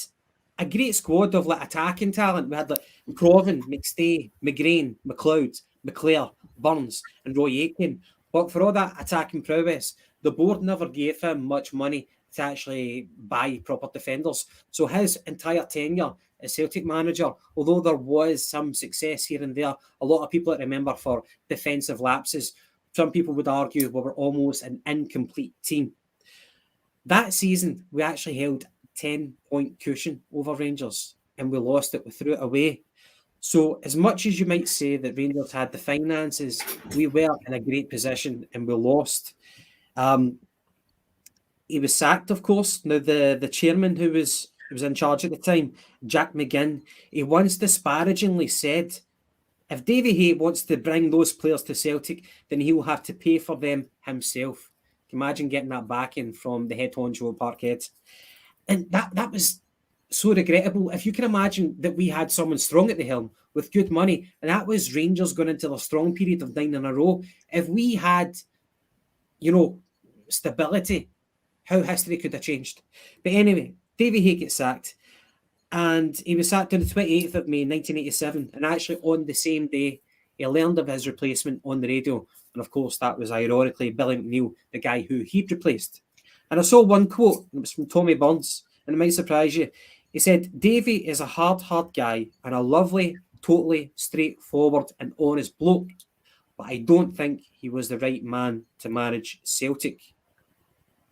a great squad of attacking talent, we had Provan, McStay, McGrain, McLeod, McClare, Burns, and Roy Aitken. But for all that attacking prowess, the board never gave him much money to actually buy proper defenders. So his entire tenure as Celtic manager, although there was some success here and there, a lot of people remember for defensive lapses. Some people would argue we were almost an incomplete team. That season, we actually held 10-point cushion over Rangers, and we lost it. We threw it away. So as much as you might say that Rangers had the finances, we were in a great position and we lost. He was sacked, of course. Now, the chairman who was in charge at the time, Jack McGinn, he once disparagingly said, if Davy Hay wants to bring those players to Celtic, then he will have to pay for them himself. Can you imagine getting that backing from the head honcho at Parkhead? And that was so regrettable. If you can imagine that we had someone strong at the helm with good money, and that was Rangers going into their strong period of 9 in a row. If we had, stability, how history could have changed. But anyway, Davy Hay gets sacked. And he was sacked on the 28th of May, 1987. And actually on the same day, he learned of his replacement on the radio. And of course, that was ironically Billy McNeill, the guy who he'd replaced. And I saw one quote, and it was from Tommy Burns, and it might surprise you. He said, Davy is a hard guy and a lovely, totally straightforward and honest bloke, but I don't think he was the right man to manage Celtic.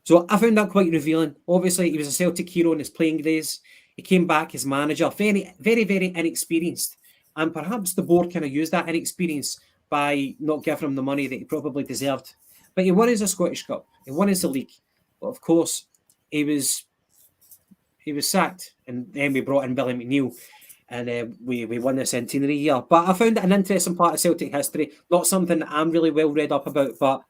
So I found that quite revealing. Obviously, he was a Celtic hero in his playing days. He came back as manager, very, very, very inexperienced. And perhaps the board kind of used that inexperience by not giving him the money that he probably deserved. But he won us a Scottish Cup. He won us the league. But of course, he was sacked. And then we brought in Billy McNeill. And we won the centenary year. But I found it an interesting part of Celtic history. Not something that I'm really well read up about. But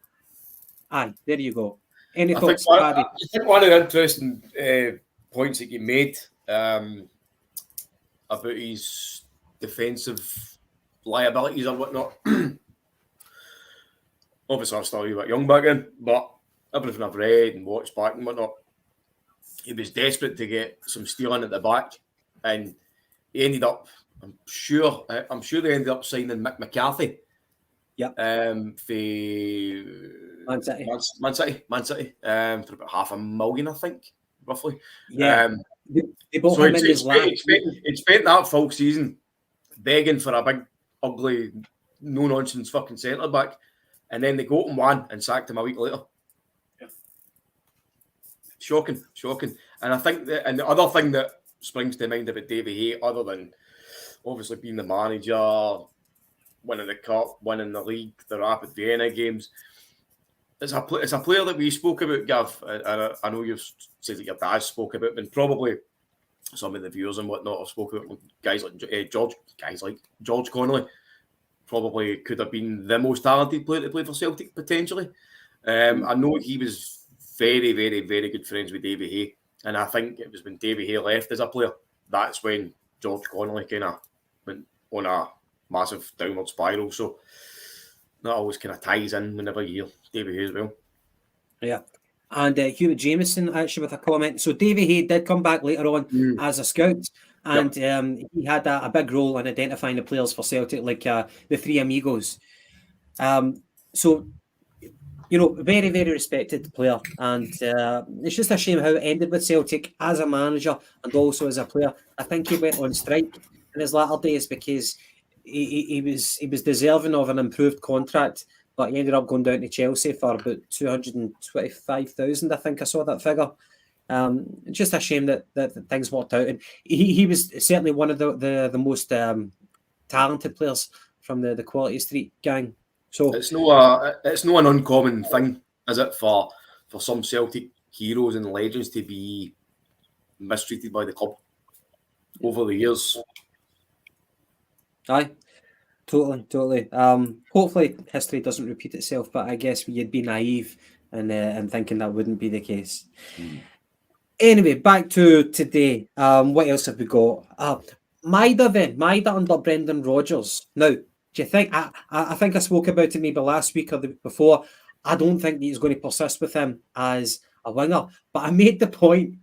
aye, there you go. Any thoughts, Paddy? I think one of the interesting points that you made about his defensive liabilities or whatnot. Obviously, I was still a wee bit young back then, but everything I've read and watched back and whatnot, he was desperate to get some stealing at the back, and he ended up. I'm sure they ended up signing Mick McCarthy. Yep. Man City. For about $500,000, I think, roughly. Yeah. They bought him in his lap. He'd spent that full season begging for a big, ugly, no-nonsense fucking centre-back, and then they got him one and sacked him a week later. Yeah. Shocking. And I think and the other thing that springs to mind about Davy Hay, other than obviously being the manager, winning the cup, winning the league, the Rapid Vienna games, it's a player that we spoke about, Gav, and I know you've said that your dad spoke about, and probably some of the viewers and whatnot have spoken about guys like George Connolly. Probably could have been the most talented player to play for Celtic, potentially. I know he was very, very, very good friends with Davy Hay, and I think it was when Davy Hay left as a player, that's when George Connolly kind of went on a massive downward spiral. So that always kind of ties in whenever you hear Davy Hay as well. Yeah. And Hubert Jameson actually with a comment. So Davy Hay did come back later on as a scout, and he had a big role in identifying the players for Celtic, like the Three Amigos. So, very, very respected player. And it's just a shame how it ended with Celtic as a manager and also as a player. I think he went on strike in his latter days because he was deserving of an improved contract, but he ended up going down to Chelsea for about 225,000. I think I saw that figure. Just a shame that things worked out. And he was certainly one of the most talented players from the Quality Street gang. So it's no an uncommon thing, is it, for some Celtic heroes and legends to be mistreated by the club over the years? Aye, totally. Hopefully history doesn't repeat itself, but I guess you'd be naive and thinking that wouldn't be the case. Anyway, back to today. What else have we got? Maida under Brendan Rodgers. Now, do you think I think I spoke about it maybe last week or the week before? I don't think he's going to persist with him as a winger, but I made the point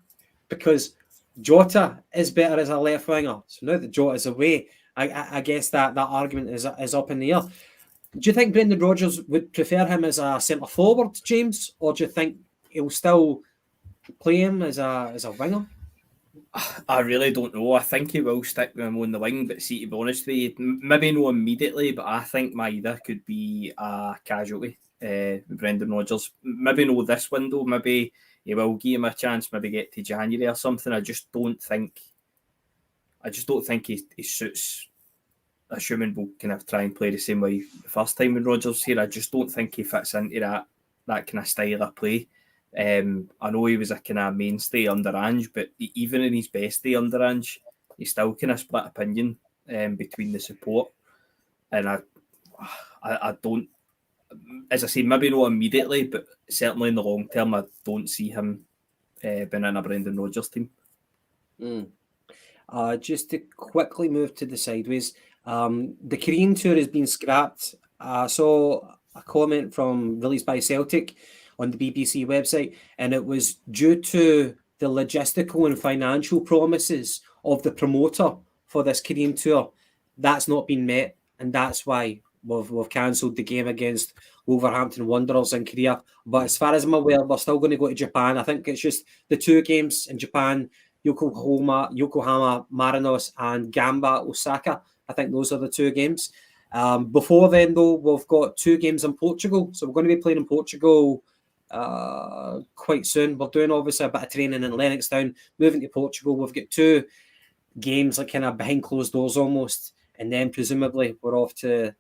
because Jota is better as a left winger. So now that Jota's away, I guess that argument is up in the air. Do you think Brendan Rodgers would prefer him as a centre forward, James, or do you think he'll still play him as a winger? I really don't know. I think he will stick with him on the wing, but see, to be honest with you, maybe not immediately, but I think Maida could be a casualty with Brendan Rodgers. Maybe not this window, maybe he will give him a chance, maybe get to January or something. I just don't think he suits, assuming we'll kind of try and play the same way the first time when Rodgers here. I just don't think he fits into that kind of style of play. I know he was a kind of mainstay under Ange, but even in his best day under Ange, he still kind of split opinion between the support. And I don't, as I say, maybe not immediately, but certainly in the long term, I don't see him being in a Brendan Rodgers team. Just to quickly move to the sideways, the Korean tour has been scrapped. I saw a comment released by Celtic on the BBC website, and it was due to the logistical and financial promises of the promoter for this Korean tour. That's not been met, and that's why we've cancelled the game against Wolverhampton Wanderers in Korea. But as far as I'm aware, we're still going to go to Japan. I think it's just the 2 games in Japan, Yokohama Marinos and Gamba Osaka. I think those are the 2 games. Before then, though, we've got 2 games in Portugal. So we're going to be playing in Portugal quite soon. We're doing obviously a bit of training in Lennoxtown, moving to Portugal. We've got 2 games like kind of behind closed doors almost, and then presumably we're off to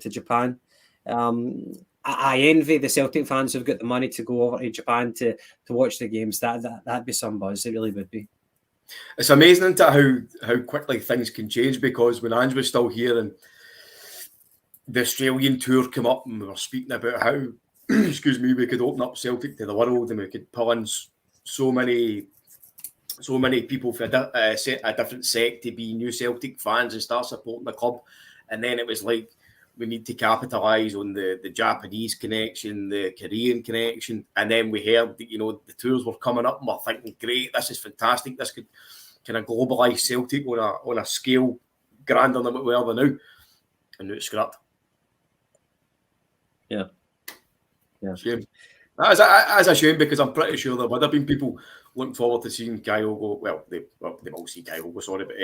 Japan. I envy the Celtic fans who've got the money to go over to Japan to watch the games. That'd be some buzz. It really would be. It's amazing into how quickly things can change, because when Ange was still here and the Australian tour came up and we were speaking about how excuse me, we could open up Celtic to the world and we could pull in so many people for a different sect to be new Celtic fans and start supporting the club. And then it was like, we need to capitalise on the Japanese connection, the Korean connection. And then we heard that, the tours were coming up and we're thinking, great, this is fantastic. This could kind of globalise Celtic on a scale grander than what we are now. And now it's scrapped. Yeah. Shame. That's a shame, because I'm pretty sure there would have been people looking forward to seeing Kyogo. Well, they will see Kyogo, sorry, but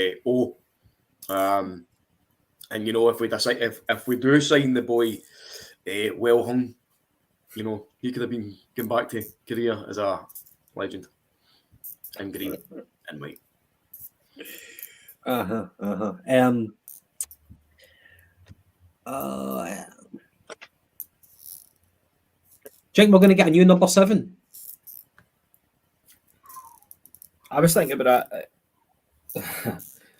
and if we decide if we do sign the boy well hung, he could have been going back to Korea as a legend in green and white. Do you think we're going to get a new number 7? I was thinking about it.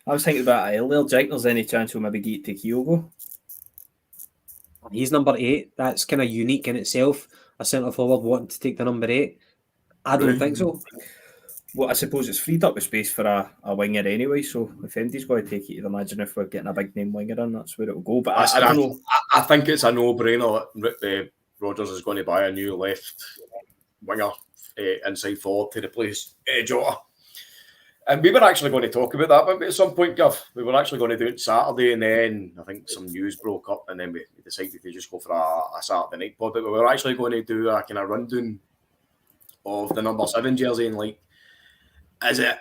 I was thinking about it earlier. Do you think there's any chance we'll maybe get to Kyogo? He's number 8. That's kind of unique in itself. A centre forward wanting to take the number 8. I don't think so. Well, I suppose it's freed up the space for a winger anyway. So if Andy's going to take it, you'd imagine if we're getting a big name winger in, that's where it'll go. But I don't know. I think it's a no-brainer that Rodgers is going to buy a new left winger inside forward to replace Jota. And we were actually going to talk about that but at some point, Gav. We were actually going to do it Saturday, and then I think some news broke up, and then we decided to just go for a Saturday night pod. But we were actually going to do a kind of rundown of the number 7 jersey, and like, is it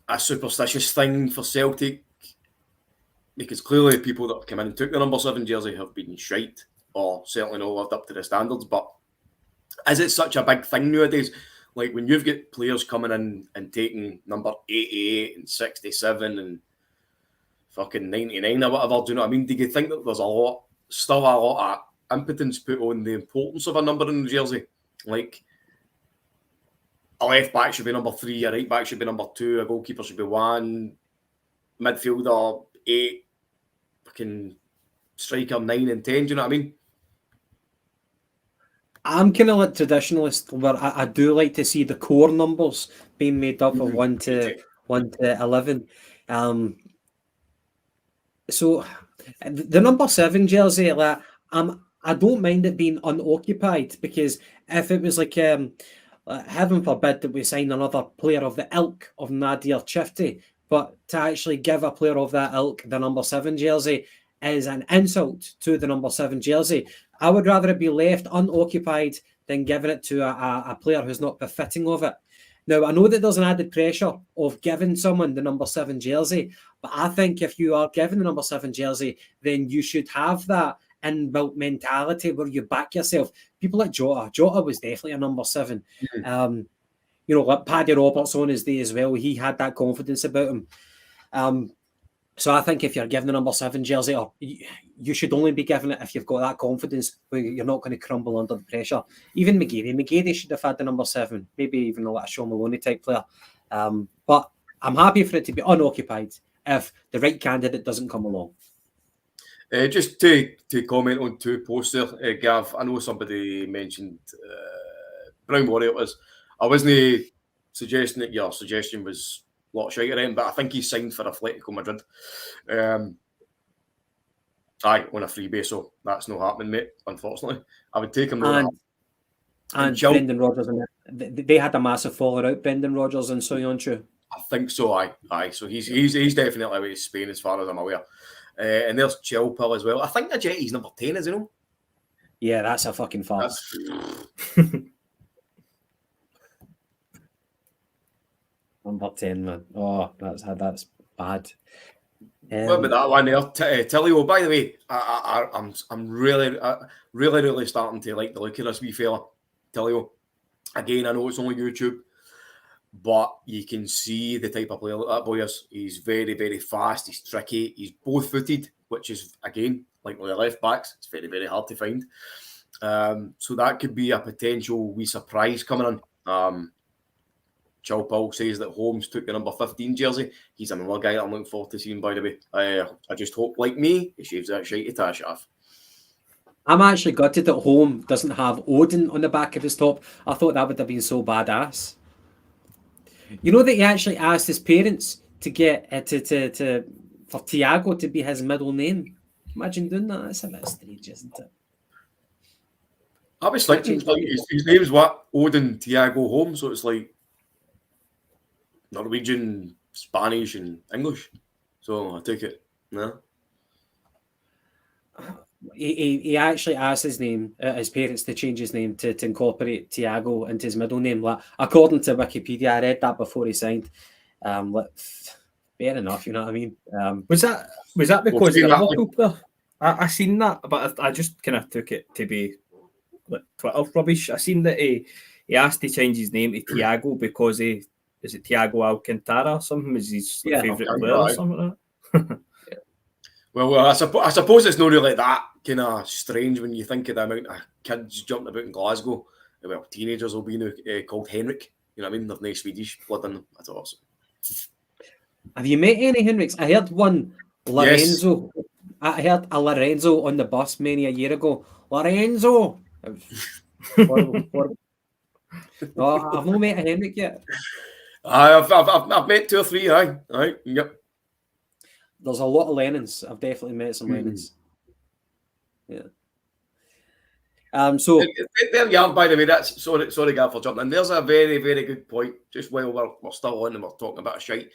a superstitious thing for Celtic? Because clearly people that have come in and took the number 7 jersey have been shite, or certainly not lived up to the standards. But is it such a big thing nowadays? Like, when you've got players coming in and taking number 88 and 67 and fucking 99 or whatever. Do you know what I mean? Do you think that there's still a lot of impotence put on the importance of a number in the jersey? Like, a left back should be number 3, a right back should be number 2, a goalkeeper should be 1, midfielder 8, fucking striker 9 and 10. Do you know what I mean? I'm kind of like traditionalist, where I do like to see the core numbers being made up of 1 to 11. So the number 7 jersey, like, I don't mind it being unoccupied, because if it was like, heaven forbid that we sign another player of the ilk of Nadir Chifty, but to actually give a player of that ilk the number 7 jersey is an insult to the number 7 jersey. I would rather it be left unoccupied than giving it to a player who's not befitting of it. Now, I know that there's an added pressure of giving someone the number 7 jersey, but I think if you are given the number 7 jersey, then you should have that inbuilt mentality where you back yourself. People like Jota was definitely a number 7. Like Paddy Roberts on his day as well, he had that confidence about him. So I think if you're given the number 7 jersey, you should only be given it if you've got that confidence where you're not going to crumble under the pressure. Even McGeady should have had the number 7, maybe even a Sean Maloney type player. But I'm happy for it to be unoccupied if the right candidate doesn't come along. Just to comment on 2 posts there, Gav, I know somebody mentioned Brown Warrior was. I wasn't suggesting that your suggestion was a lot shite around, but I think he's signed for Atletico Madrid. On a free base, so that's not happening, mate, unfortunately. I would take him though. And Brendan Rodgers, they had a massive fallout out, Brendan Rodgers and Soyuncu. I think so, aye. So he's definitely away to Spain as far as I'm aware. And there's Chilpel as well. I think he's number 10, is he not? Yeah, that's a fucking farce. Number 10, man. Oh, that's bad. What about that one there? Tillio, by the way, I'm really starting to like the look of this wee fella, Tillio. Again, I know it's only YouTube, but you can see the type of player that boy is. He's very, very fast. He's tricky. He's both-footed, which is, again, like with the left backs, it's very, very hard to find. So that could be a potential wee surprise coming on. Chilpel says that Holmes took the number 15 jersey. He's another guy that I'm looking forward to seeing, by the way. I just hope, like me, he shaves that shitey tash off. I'm actually gutted that Holm doesn't have Odin on the back of his top. I thought that would have been so badass. You know that he actually asked his parents to get for Thiago to be his middle name. Imagine doing that. That's a bit strange, isn't it? I was thinking, like, his name's what? Odin Thiago Holmes, so it's like Norwegian, Spanish, and English. So I take it. No. He actually asked his parents to change his name to incorporate Thiago into his middle name. Like, according to Wikipedia, I read that before he signed. Fair enough, you know what I mean? Was that because of the Liverpool player? I seen that, but I just kind of took it to be like Twitter rubbish. I seen that he asked to change his name to Thiago because is it Thiago Alcantara or something? Is his favourite player or something like that? Well, I suppose it's not really that kind of strange when you think of the amount of kids jumping about in Glasgow. Well, teenagers will be now called Henrik. You know what I mean? They've no Swedish blood in them. That's awesome. Have you met any Henriks? I heard one, Lorenzo. Yes. I heard a Lorenzo on the bus many a year ago. Lorenzo! No, I've not met a Henrik yet. I've met 2 or 3, aye. Yep. There's a lot of Lennons. I've definitely met some Lennons. Yeah. So there you are, by the way. That's sorry, Gav, for jumping in. There's a very, very good point. Just while we're still on and we're talking about a shite,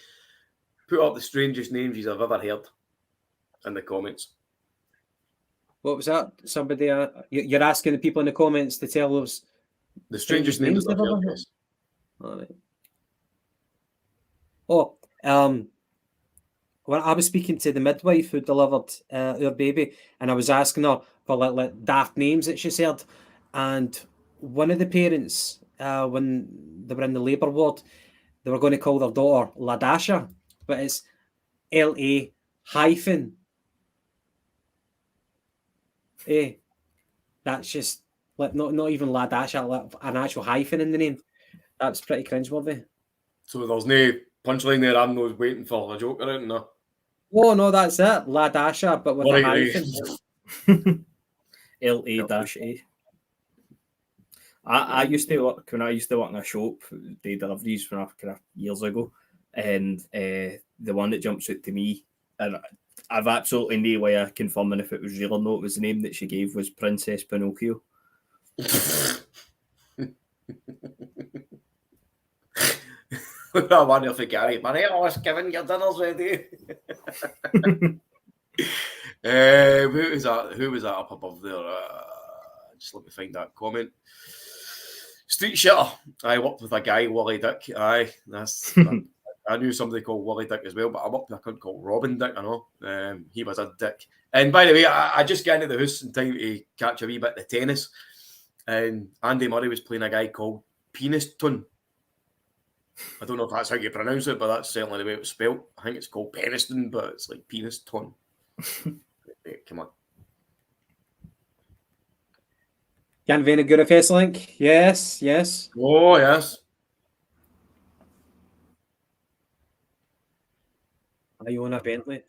put up the strangest names you've ever heard in the comments. What was that? Somebody, you're asking the people in the comments to tell us the strangest names they've heard. Yes. All right. When I was speaking to the midwife who delivered our baby, and I was asking her for like daft names that she's heard, and one of the parents, when they were in the labour ward, they were going to call their daughter Ladasha, but it's Ladasha. hyphen. That's just like not even Ladasha, like an actual hyphen in the name. That's pretty cringeworthy. So there's no punchline there. I'm not waiting for a joke or anything. No. Oh no, that's it. Ladasha, but with a hyphen. LA-A. I used to work when I used to work in a shop, day deliveries when I kind of years ago, and the one that jumps out to me, and I've absolutely no way of confirming if it was real or not. It was the name that she gave was Princess Pinocchio. I wonder if Gary money. I was giving your dinners ready. Who was that? Who was that up above there? Just let me find that comment. Street shitter. I worked with a guy, Wally Dick. Aye, that's. I knew somebody called Wally Dick as well, but I worked with a cunt called Robin Dick. I know. He was a dick. And by the way, I just got into the house in time to catch a wee bit of tennis. And Andy Murray was playing a guy called Penis Tun. I don't know if that's how you pronounce it, but that's certainly the way it was spelled. I think it's called Peniston, but it's like Penis Tun. Come on. Jan Vena Gurafest link. Yes. Oh, yes. Are you on a Bentley?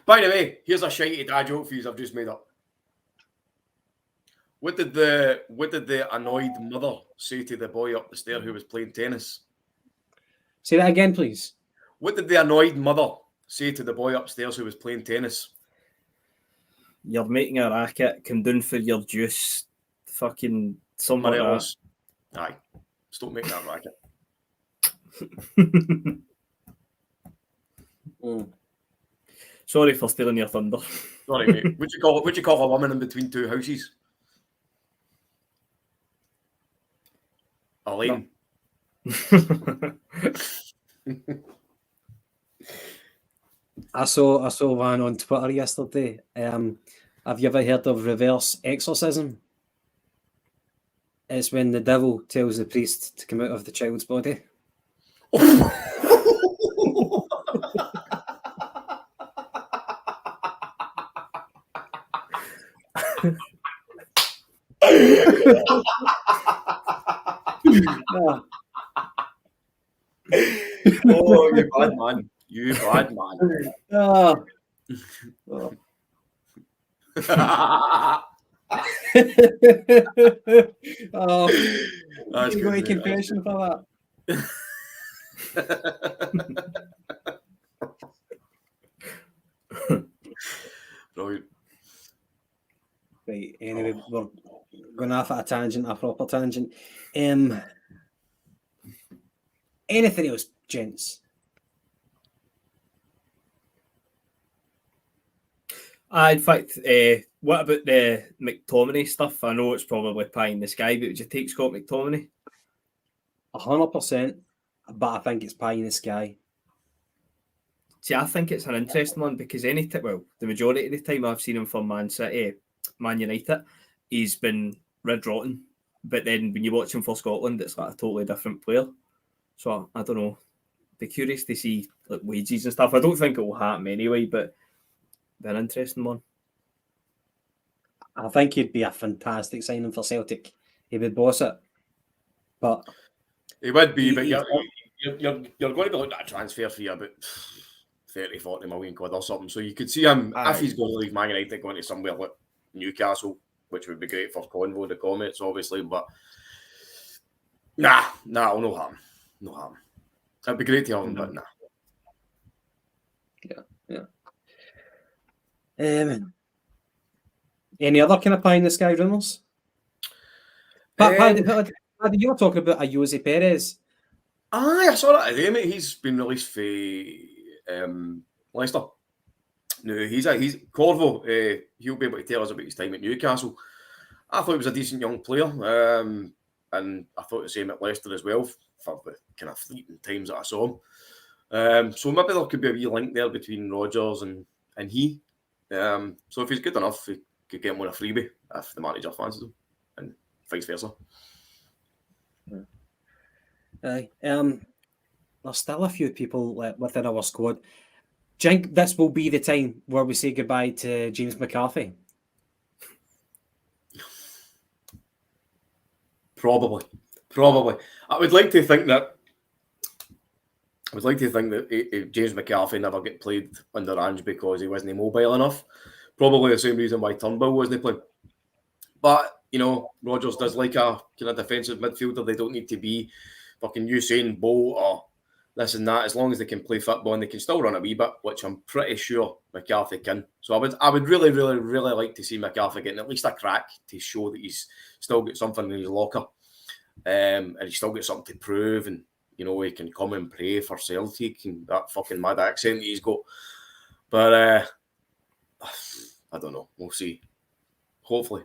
By the way, here's a shitey dad joke for you I've just made up. What did the annoyed mother say to the boy up the stair who was playing tennis? Say that again, please. What did the annoyed mother say to the boy upstairs who was playing tennis? You're making a racket. Come down for your juice. Fucking something like else. Aye. Stop making that racket. Sorry for stealing your thunder. Sorry, mate. Would you call a woman in between two houses? A lane. I saw one on Twitter yesterday. Have you ever heard of reverse exorcism? It's when the devil tells the priest to come out of the child's body. Oh, you bad man. You bad man. Oh. Oh, you got a confession for that? Brilliant. Right, anyway, we're going off at a proper tangent. Anything else, gents? In fact, what about the McTominay stuff? I know it's probably pie in the sky, but would you take Scott McTominay? 100%, but I think it's pie in the sky. See, I think it's an interesting one because the majority of the time I've seen him for Man United, he's been red rotten. But then when you watch him for Scotland, it's like a totally different player. So I don't know. Be curious to see like wages and stuff. I don't think it will happen anyway, but be an interesting one. I think he'd be a fantastic signing for Celtic. He would boss it. But he would be, but you're going to be looking at a transfer fee about 30-40 million quid or something. So you could see him, if he's going to leave Man United, going to somewhere like Newcastle, which would be great for Convo, the Comets, obviously, but no harm. No harm. It'd be great to have him, but nah. Yeah. Any other kind of pie in the sky rumours? Paddy, you were talking about a Jose Perez. Aye, I saw that today, mate. He's been released for Leicester. No, he's Corvo. He'll be able to tell us about his time at Newcastle. I thought he was a decent young player, and I thought the same at Leicester as well for the kind of fleeting times that I saw him. So maybe there could be a wee link there between Rodgers and he. So if he's good enough, he could get him on a freebie if the manager fancies him, and vice versa. Aye. There's still a few people within our squad. Do you think this will be the time where we say goodbye to James McCarthy? Probably. I would like to think that James McCarthy never get played under Ange because he wasn't mobile enough. Probably the same reason why Turnbull wasn't playing. But, you know, Rodgers does like a kind of defensive midfielder. They don't need to be fucking Usain Bolt or this and that. As long as they can play football and they can still run a wee bit, which I'm pretty sure McCarthy can. So I would really, really, really like to see McCarthy getting at least a crack to show that he's still got something in his locker. And he's still got something to prove, and you know he can come and play for Celtic and that fucking mad accent that he's got. But I don't know. We'll see. Hopefully.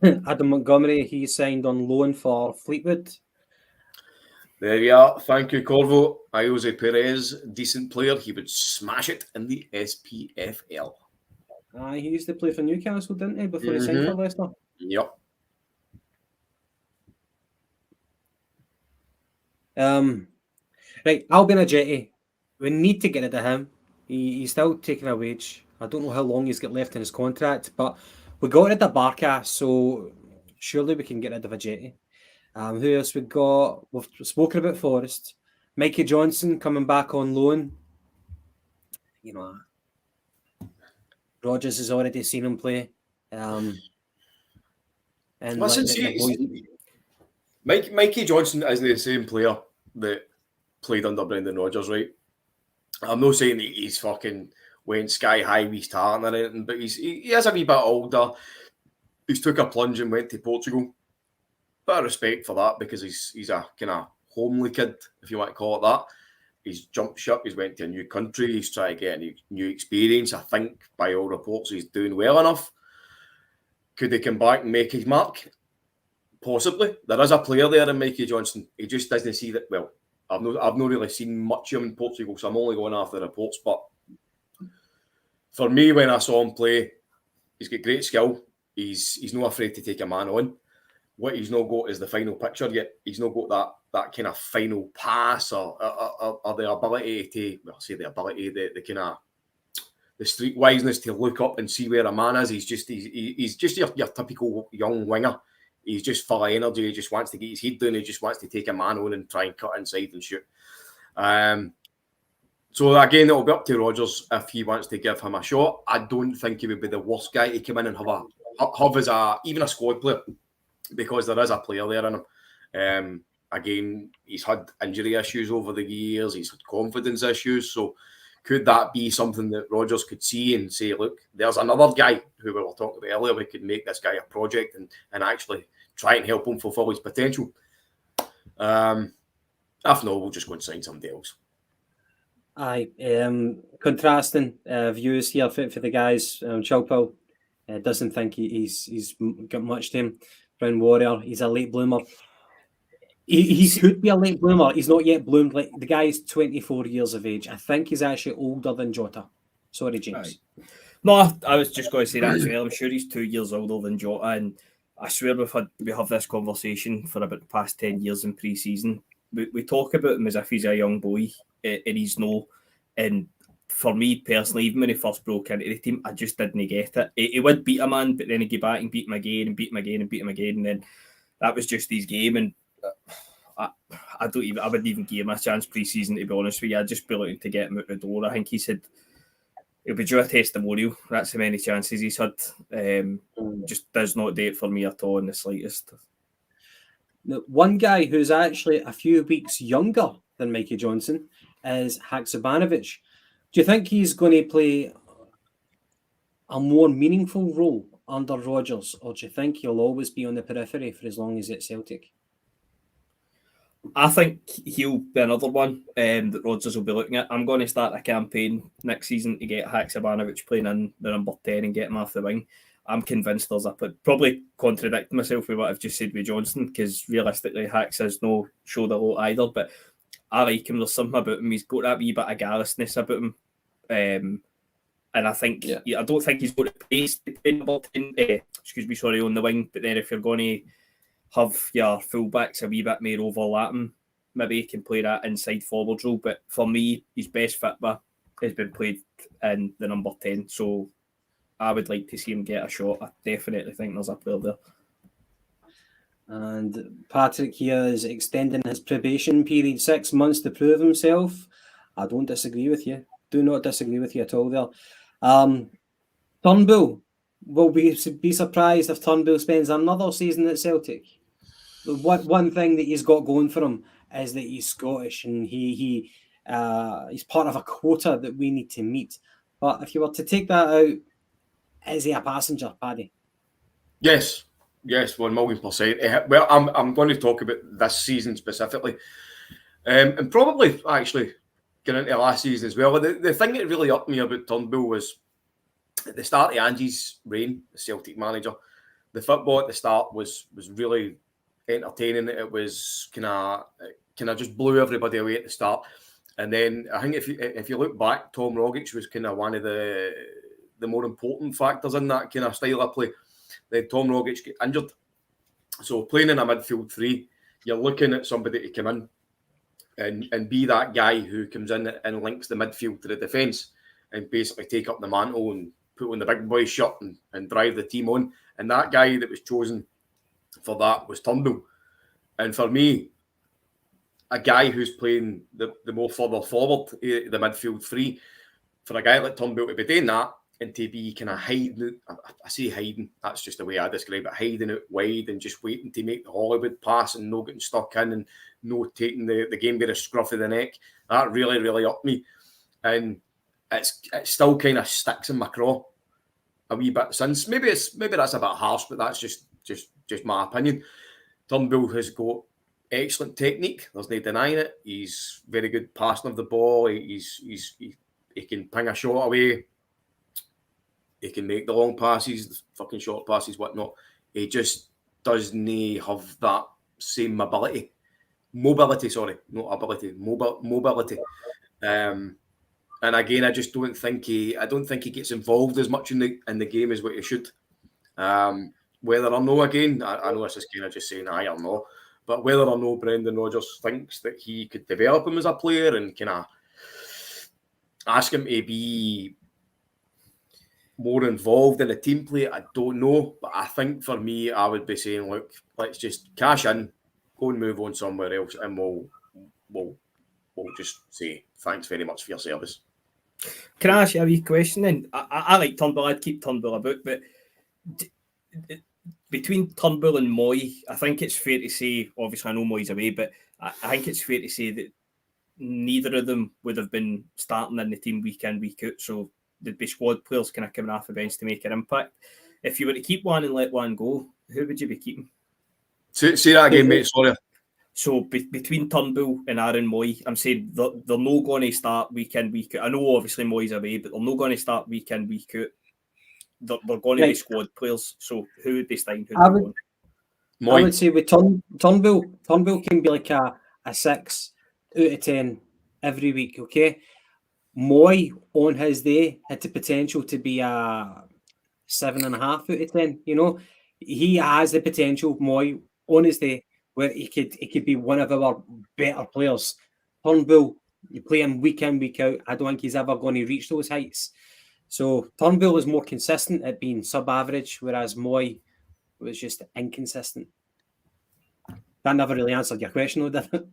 Adam Montgomery, he signed on loan for Fleetwood. There you are. Thank you, Corvo. Jose Perez, decent player. He would smash it in the SPFL. He used to play for Newcastle, didn't he, before he signed for Leicester? Yep. Right, Albion Ajeti. We need to get rid of him. He's still taking a wage. I don't know how long he's got left in his contract, but we got rid of Barca, so surely we can get rid of Ajeti. Who else we got? We've spoken about Forrest. Mikey Johnson coming back on loan. You know, Rodgers has already seen him play. And listen, Mikey Johnson isn't the same player that played under Brendan Rodgers, right? I'm not saying that he's fucking went sky high with his talent or anything, but he is a wee bit older. He's took a plunge and went to Portugal. Bit of respect for that because he's a kind of homely kid, if you want to call it that. He's jumped ship. He's went to a new country. He's trying to get a new experience. I think by all reports he's doing well enough. Could he come back and make his mark? Possibly. There is a player there in Mikey Johnson. He just doesn't see that. Well, I've not really seen much of him in Portugal, so I'm only going after the reports. But for me, when I saw him play, he's got great skill. He's not afraid to take a man on. What he's not got is the final picture yet. He's not got that kind of final pass or the ability to, well, say the ability, the kind of the street wiseness to look up and see where a man is. He's just your typical young winger. He's just full of energy. He just wants to get his head down. He just wants to take a man on and try and cut inside and shoot. So again, it'll be up to Rodgers if he wants to give him a shot. I don't think he would be the worst guy to come in and have as even a squad player, because there is a player there in him. Again, he's had injury issues over the years. He's had confidence issues. So could that be something that Rodgers could see and say, look, there's another guy who we were talking about earlier. We could make this guy a project and actually try and help him fulfill his potential. If not, we'll just go and sign somebody else. Aye. Contrasting views here for the guys. Chilpel doesn't think he's got much to him. Brown Warrior, he's a late bloomer. He could be a late bloomer. He's not yet bloomed. Like the guy is 24 years of age. I think he's actually older than Jota. Sorry, James. Right. No, I was just going to say that as well. I'm sure he's 2 years older than Jota, and I swear we have this conversation for about the past 10 years in pre-season. We talk about him as if he's a young boy, and he's no. And for me personally, even when he first broke into the team, I just didn't get it. He would beat a man, but then he'd go back and beat him again and beat him again and beat him again, and then that was just his game. And I wouldn't even give him a chance pre-season, to be honest with you. I'd just be looking to get him out the door. I think he said he'll be due a testimonial. That's how many chances he's had. Just does not do it for me at all in the slightest. Now, one guy who's actually a few weeks younger than Mikey Johnson is Haksabanovic. Do you think he's going to play a more meaningful role under Rodgers, or do you think he'll always be on the periphery for as long as it's Celtic? I think he'll be another one that Rodgers will be looking at. I'm going to start a campaign next season to get Haksabanovic playing in the number 10 and get him off the wing. I'm convinced there's probably contradicting myself with what I've just said with Johnson, because realistically Hacks has no shoulder lot either, but I like him. There's something about him. He's got that wee bit of garrulousness about him. And I think, I don't think he's got the pace to play number 10, on the wing, but then if you're going to have your fullbacks a wee bit more overlapping, maybe he can play that inside forward role. But for me, his best fit has been played in the number 10. So I would like to see him get a shot. I definitely think there's a player there. And Patrick here is extending his probation period 6 months to prove himself. I don't disagree with you. Do not disagree with you at all there. Turnbull, will we be surprised if Turnbull spends another season at Celtic? One thing that he's got going for him is that he's Scottish and he's part of a quota that we need to meet. But if you were to take that out, is he a passenger, Paddy? Yes, 1,000,000%. Well, I'm going to talk about this season specifically, and probably actually get into last season as well. The thing that really upped me about Turnbull was at the start of Angie's reign, the Celtic manager. The football at the start was really entertaining. It was kind of just blew everybody away at the start, and then I think if you look back, Tom Rogic was kind of one of the more important factors in that kind of style of play. Then Tom Rogic get injured, so playing in a midfield three, you're looking at somebody to come in and be that guy who comes in and links the midfield to the defence and basically take up the mantle and put on the big boy shirt and drive the team on. And that guy that was chosen for that was Turnbull. And for me, a guy who's playing the more further forward, the midfield three, for a guy like Turnbull to be doing that and to be kind of hiding, I say hiding, that's just the way I describe it, hiding out wide and just waiting to make the Hollywood pass and no getting stuck in and no taking the game by the scruff of the neck. That really, really upped me. And it still kind of sticks in my craw a wee bit since. Maybe that's a bit harsh, but that's just my opinion. Turnbull has got excellent technique. There's no denying it. He's very good passing of the ball. He can ping a shot away. He can make the long passes, the fucking short passes, whatnot. He just doesn't have that same mobility. Mobility. And again, I just don't think he gets involved as much in the game as what he should. Whether or no, again, I know this is kind of just saying aye or no, but whether or no Brendan Rodgers thinks that he could develop him as a player and kind of ask him to be more involved in the team play, I don't know. But I think for me, I would be saying, look, let's just cash in, go and move on somewhere else, and we'll just say thanks very much for your service. Can I ask you a wee question then? I like Turnbull. I'd keep Turnbull about, but between Turnbull and Moy, I think it's fair to say, obviously I know Moy's away, but I think it's fair to say that neither of them would have been starting in the team week in, week out, so they'd be squad players kind of coming off the bench to make an impact. If you were to keep one and let one go, who would you be keeping? Say that again, mate, sorry. So between Turnbull and Aaron Moy, I'm saying they're not going to start week in, week out. I know obviously Moy's away, but they're not going to start week in, week out. They're going to be squad players. So who would be starting? I would say with Turnbull can be like a 6 out of 10 every week, okay? Moy on his day had the potential to be a 7.5 out of 10, you know? He has the potential, Moy, on his day, where he could be one of our better players. Turnbull, you play him week in, week out. I don't think he's ever going to reach those heights. So Turnbull is more consistent at being sub-average, whereas Moy was just inconsistent. That never really answered your question, though, did it?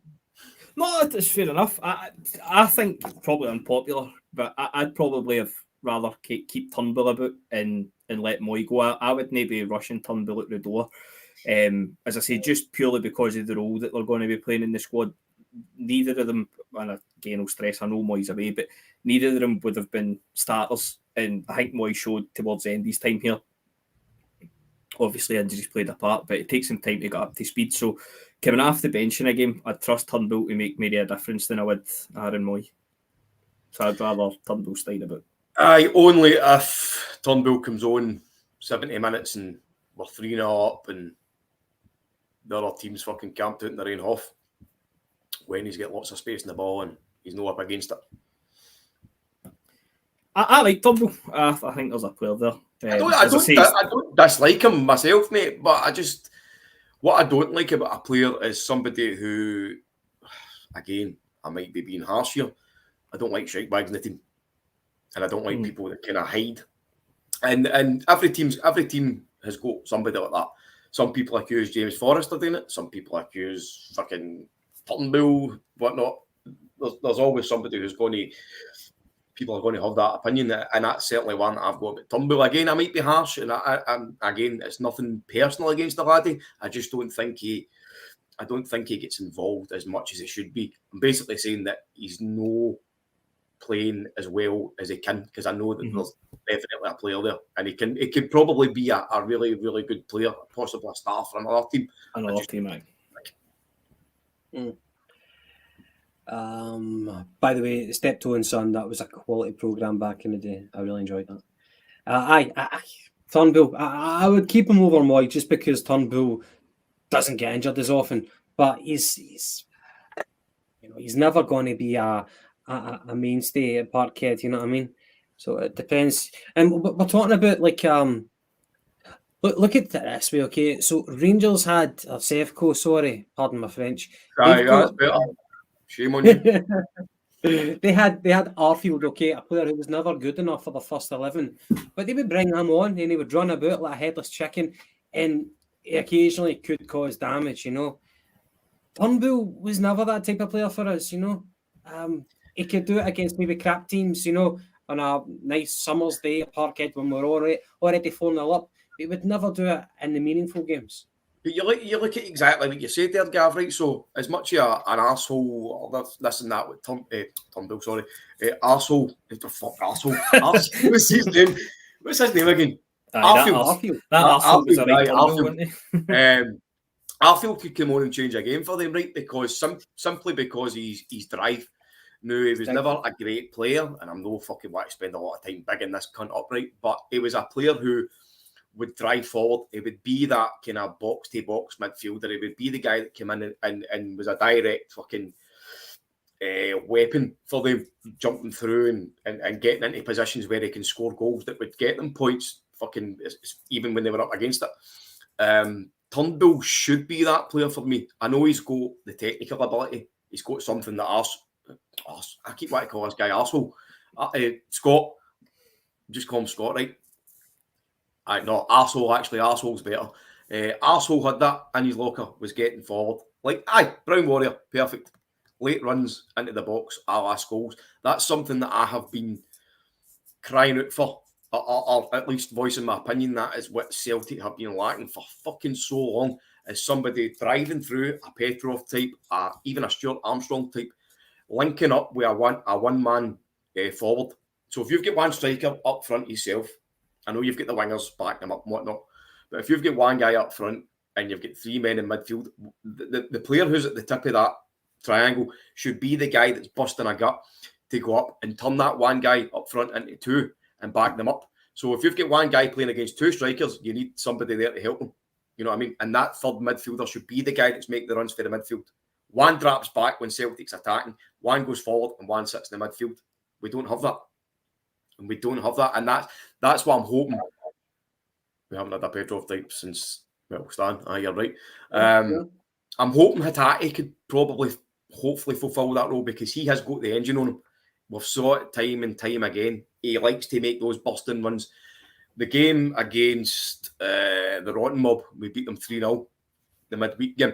No, it's fair enough. I think probably unpopular, but I'd probably have rather keep Turnbull about and let Moy go. I would maybe rushing Turnbull at the door. As I say, just purely because of the role that they're going to be playing in the squad. Neither of them, and again, I'll stress, I know Moy's away, but neither of them would have been starters. And I think Moy showed towards the end of his time here. Obviously, injuries played a part, but it takes some time to get up to speed. So, coming off the bench in a game, I'd trust Turnbull to make maybe a difference than I would Aaron Moy. So, I'd rather Turnbull stay about. Aye, only if Turnbull comes on 70 minutes and we're 3-0 up and the other team's fucking camped out in their own half when he's got lots of space in the ball and he's not up against it. I like Turnbull. I think there's a player there. I don't dislike him myself, mate, but what I don't like about a player is somebody who again, I might be being harsh here, I don't like shitebags in the team. And I don't like people that kind of hide. And every team has got somebody like that. Some people accuse James Forrest of doing it. Some people accuse fucking Turnbull, whatnot. There's always somebody who's going to... People are going to have that opinion, and that's certainly one that I've got. But Turnbull, again, I might be harsh, and again, it's nothing personal against the laddie. I just don't think he gets involved as much as he should be. I'm basically saying that he's no playing as well as he can, because I know that there's definitely a player there, and he could probably be a really, really good player, possibly a star for another team. By the way, Steptoe and Son, that was a quality programme back in the day. I really enjoyed that. Turnbull, I would keep him over Moy just because Turnbull doesn't get injured as often, but he's never going to be a mainstay at Parkhead, you know what I mean? So it depends. And we're talking about look at it this way, okay? So Rangers had Sevco, sorry, pardon my French. That's better. Shame on you. They had Arfield, okay, a player who was never good enough for the first 11, but they would bring him on and he would run about like a headless chicken, and he occasionally could cause damage, you know. Turnbull was never that type of player for us, you know. He could do it against maybe crap teams, you know, on a nice summer's day at Parkhead when we're already 4-0 up. But he would never do it in the meaningful games. But you look at exactly what you said there, Gav, right? So as much as an arsehole or this and that with Turnbull, sorry, arsehole, fuck arsehole. What's his name? What's his name again? Arfield. That Arfield was a right Turnbull, wasn't he? Arfield could come on and change a game for them, right? Because simply because he's drive. No, he was never a great player, and I'm no fucking want to spend a lot of time bigging this cunt up, right? But he was a player who would drive forward. He would be that kind of box-to-box midfielder. He would be the guy that came in and was a direct fucking weapon for them, jumping through and getting into positions where they can score goals that would get them points, fucking even when they were up against it. Turnbull should be that player for me. I know he's got the technical ability. He's got something that I keep wanting to call this guy arsehole. Scott. Just call him Scott, right? No, arsehole, actually. Arsehole's better. Arsehole had that in his locker, was getting forward. Like, Brown Warrior, perfect. Late runs into the box, a la Scholes. That's something that I have been crying out for, or at least voicing my opinion. That is what Celtic have been lacking for fucking so long, is somebody driving through, a Petrov type, even a Stuart Armstrong type, linking up with a one-man forward. So if you've got one striker up front yourself, I know you've got the wingers backing them up and whatnot, but if you've got one guy up front and you've got three men in midfield, the player who's at the tip of that triangle should be the guy that's busting a gut to go up and turn that one guy up front into two and back them up. So if you've got one guy playing against two strikers, you need somebody there to help them. You know what I mean? And that third midfielder should be the guy that's making the runs for the midfield. One drops back when Celtic's attacking, one goes forward and one sits in the midfield. We don't have that. And we don't have that. And that's what I'm hoping. We haven't had a Petrov type since, well, Stan, you're right. I'm hoping Hatate could hopefully fulfill that role, because he has got the engine on him. We've saw it time and time again. He likes to make those busting runs. The game against the Rotten Mob, we beat them 3-0, the midweek game.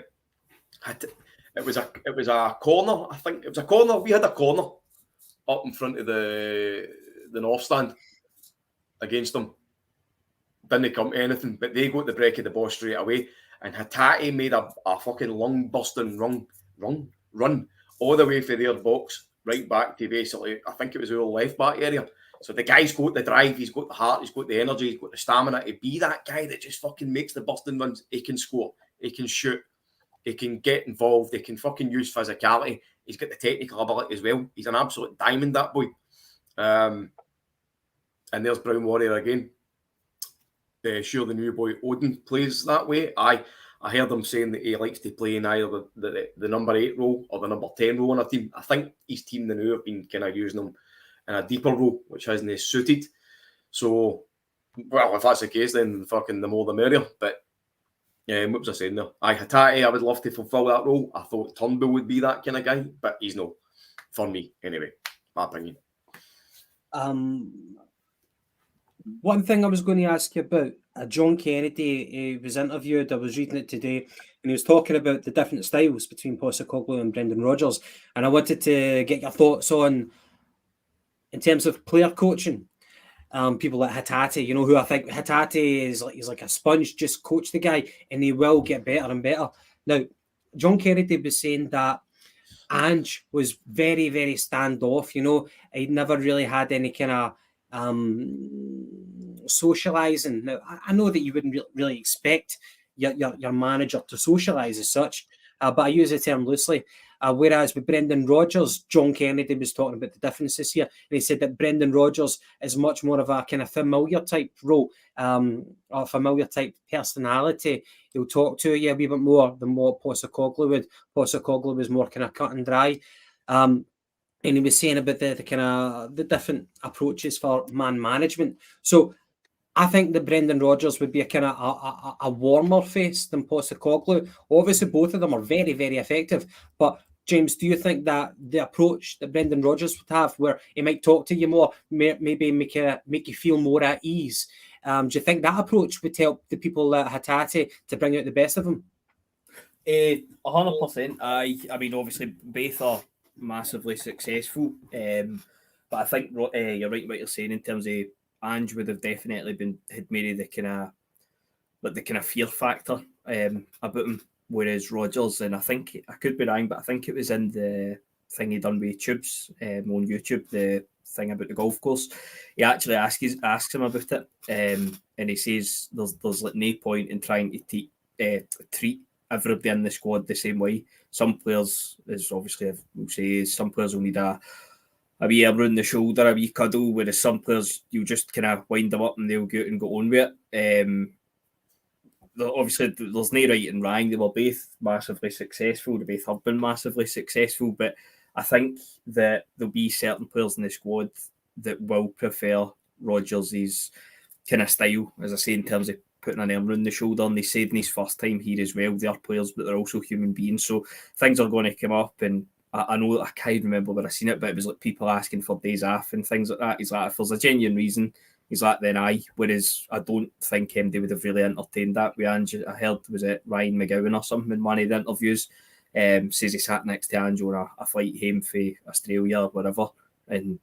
It was a corner, I think. It was a corner. We had a corner up in front of the North Stand against them. Didn't come to anything, but they got the break of the ball straight away. And Hatate made a fucking lung-busting run all the way for their box, right back to basically, I think it was our left back area. So the guy's got the drive, he's got the heart, he's got the energy, he's got the stamina to be that guy that just fucking makes the busting runs. He can score, he can shoot, he can get involved, he can fucking use physicality. He's got the technical ability as well. He's an absolute diamond, that boy. And there's Brown Warrior again. Sure, the new boy Odin plays that way. I heard him saying that he likes to play in either the number 8 role or the number 10 role on a team. I think his team, the new, have been kind of using him in a deeper role, which isn't suited. So, well, if that's the case, then fucking the more the merrier. But What was I saying there? Hatate, I would love to fulfil that role. I thought Turnbull would be that kind of guy, but he's not for me anyway. My opinion. One thing I was going to ask you about, John Kennedy, he was interviewed, I was reading it today, and he was talking about the different styles between Postecoglou and Brendan Rodgers. And I wanted to get your thoughts on, in terms of player coaching, people like Hatate, who I think Hatate is he's like a sponge, just coach the guy and he will get better and better. Now, John Kennedy was saying that Ange was very, very standoff, he'd never really had any kind of socialising. Now, I know that you wouldn't really expect your manager to socialise as such, but I use the term loosely. Whereas with Brendan Rodgers, John Kennedy was talking about the differences here, and he said that Brendan Rodgers is much more of a kind of familiar type role, or familiar type personality. He'll talk to you a wee bit more than what Postecoglou would. Postecoglou was more kind of cut and dry. And he was saying about the kind of the different approaches for man management. So I think that Brendan Rodgers would be a kind of a warmer face than Postecoglou. Obviously, both of them are very, very effective. But James, do you think that the approach that Brendan Rodgers would have, where he might talk to you more, maybe make you feel more at ease, do you think that approach would help the people like Hatate to bring out the best of them? 100%. I mean, obviously, both are massively successful. But I think you're right what you're saying in terms of Ange would have definitely had maybe the kind of fear factor about him, whereas Rodgers, and I think I could be wrong, but I think it was in the thing he done with Tubes on YouTube, the thing about the golf course. He actually asks him about it, and he says there's like no point in trying to treat everybody in the squad the same way. Some players, as obviously we'll say, some players will need a wee around the shoulder, a wee cuddle, whereas some players, you just kind of wind them up and they'll go out and go on with it. Obviously, there's no right and wrong. They were both massively successful. They both have been massively successful. But I think that there'll be certain players in the squad that will prefer Rodgers' kind of style, as I say, in terms of putting an arm around the shoulder. And they said in his first time here as well, they are players, but they're also human beings. So things are going to come up, and I know, I can't remember where I seen it, but it was like people asking for days off and things like that. He's like, if there's a genuine reason, he's like, then aye. Whereas I don't think they would have really entertained that with Ange. I heard, was it Ryan McGowan or something in one of the interviews, says he sat next to Ange on a flight home for Australia or whatever, and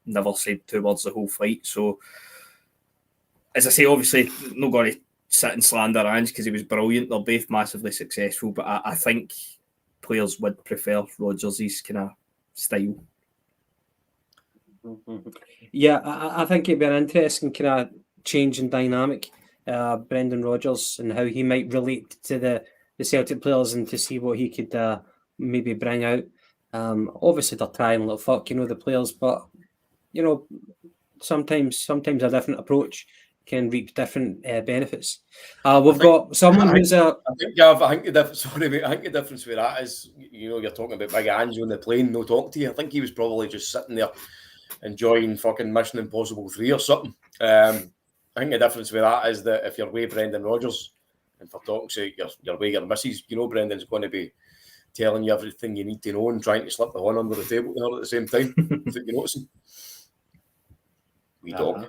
never said two words the whole flight. So, as I say, obviously, not going to sit and slander Ange because he was brilliant. They're both massively successful, but I think players would prefer Rodgers' kind of style. Yeah, I think it'd be an interesting kind of change in dynamic, Brendan Rodgers, and how he might relate to the Celtic players, and to see what he could maybe bring out. Obviously, they're trying a little fuck, the players, but sometimes a different approach can reap different benefits. We've got someone who's a. I think, Gav, I think the difference. Sorry, mate. I think the difference with that is, you're talking about Big Ange on the plane, no talk to you. I think he was probably just sitting there enjoying fucking Mission Impossible 3 or something. I think the difference with that is that if you're with Brendan Rodgers, and for talking to your way your missus, Brendan's going to be telling you everything you need to know and trying to slip the horn under the table at the same time. I think you notice him. We dog.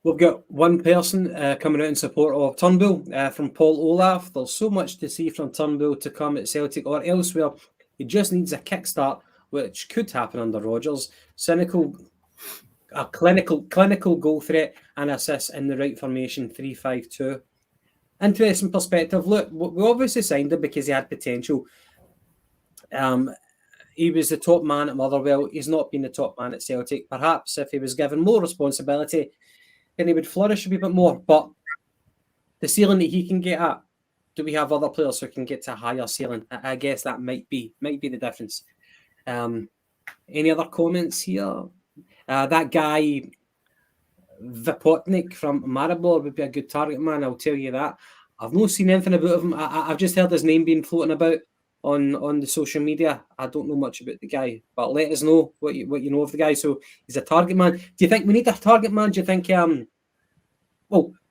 We've got one person coming out in support of Turnbull from Paul Olaf. There's so much to see from Turnbull to come at Celtic or elsewhere. He just needs a kickstart, which could happen under Rodgers. Clinical goal threat and assists in the right formation, 3-5-2. Interesting perspective. Look, we obviously signed him because he had potential. He was the top man at Motherwell. He's not been the top man at Celtic. Perhaps if he was given more responsibility, then he would flourish a wee bit more. But the ceiling that he can get at, do we have other players who can get to a higher ceiling? I guess that might be the difference. Any other comments here? That guy, Vipotnik from Maribor, would be a good target man, I'll tell you that. I've not seen anything about him. I've just heard his name being floating about on the social media. I don't know much about the guy, but let us know what you know of the guy. So he's a target man. Do you think we need a target man? Do you think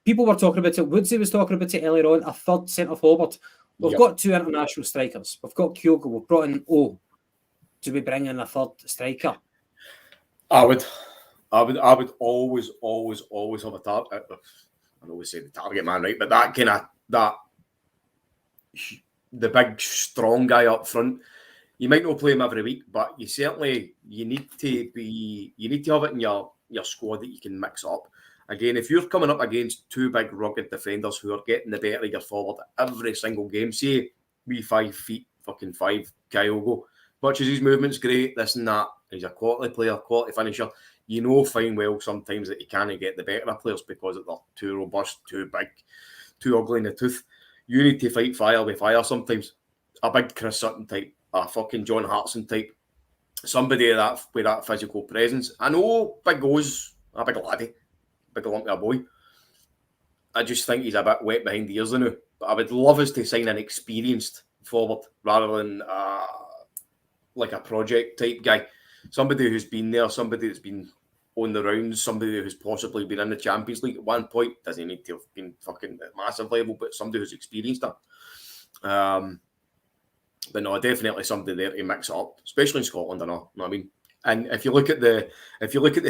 people were talking about it. Woodsy was talking about it earlier on. A third centre forward. We've got 2 international strikers. We've got Kyogo. We've brought in O. Do we bring in a third striker? I would always have a target. I always say the target man, right? But that the big strong guy up front. You might not play him every week, but you need to have it in your squad that you can mix up. Again, if you're coming up against 2 big rugged defenders who are getting the better of your forward every single game, say we 5 feet fucking 5 Kyogo, much as his movement's great, this and that, he's a quality player, quality finisher. You know fine well sometimes that he can't get the better of players because they're too robust, too big, too ugly in the tooth. You need to fight fire with fire sometimes. A big Chris Sutton type, a fucking John Hartson type, somebody with that physical presence. I know Big O's a big laddie, big lumpy a boy. I just think he's a bit wet behind the ears now. But I would love us to sign an experienced forward rather than like a project type guy. Somebody who's been there, somebody that's been on the rounds, somebody who's possibly been in the Champions League at one point. Doesn't need to have been fucking at massive level, but somebody who's experienced that. But no, definitely somebody there to mix it up, especially in Scotland. I know what I mean. And if you look at the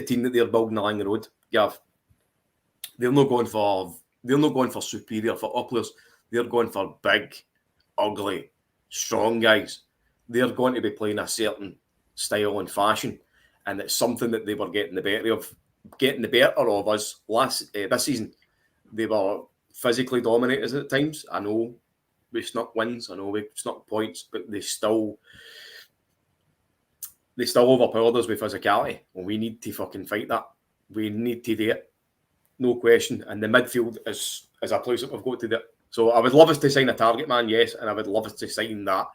team that they're building along the road, Gav, they're not going for superior football players. They're going for big, ugly, strong guys. They're going to be playing a certain style and fashion, and it's something that they were getting the better of us this season. They were physically dominators at times. I know we snuck wins, I know we snuck points, but they still overpowered us with physicality. And we need to fucking fight that. We need to do it, no question. And the midfield is a place that we've got to do it. So I would love us to sign a target man, yes, and I would love us to sign that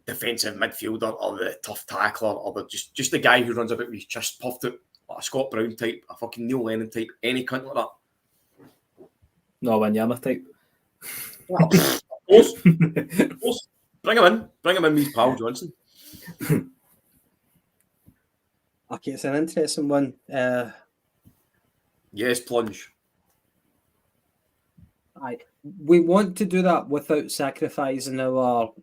defensive midfielder or the tough tackler or just the guy who runs about with his chest puffed out, like a Scott Brown type, a fucking Neil Lennon type, any cunt like that. No, Wanyama type. Well, of course. Bring him in with pal Johnson. Okay, it's an interesting one. Yes, plunge. We want to do that without sacrificing our,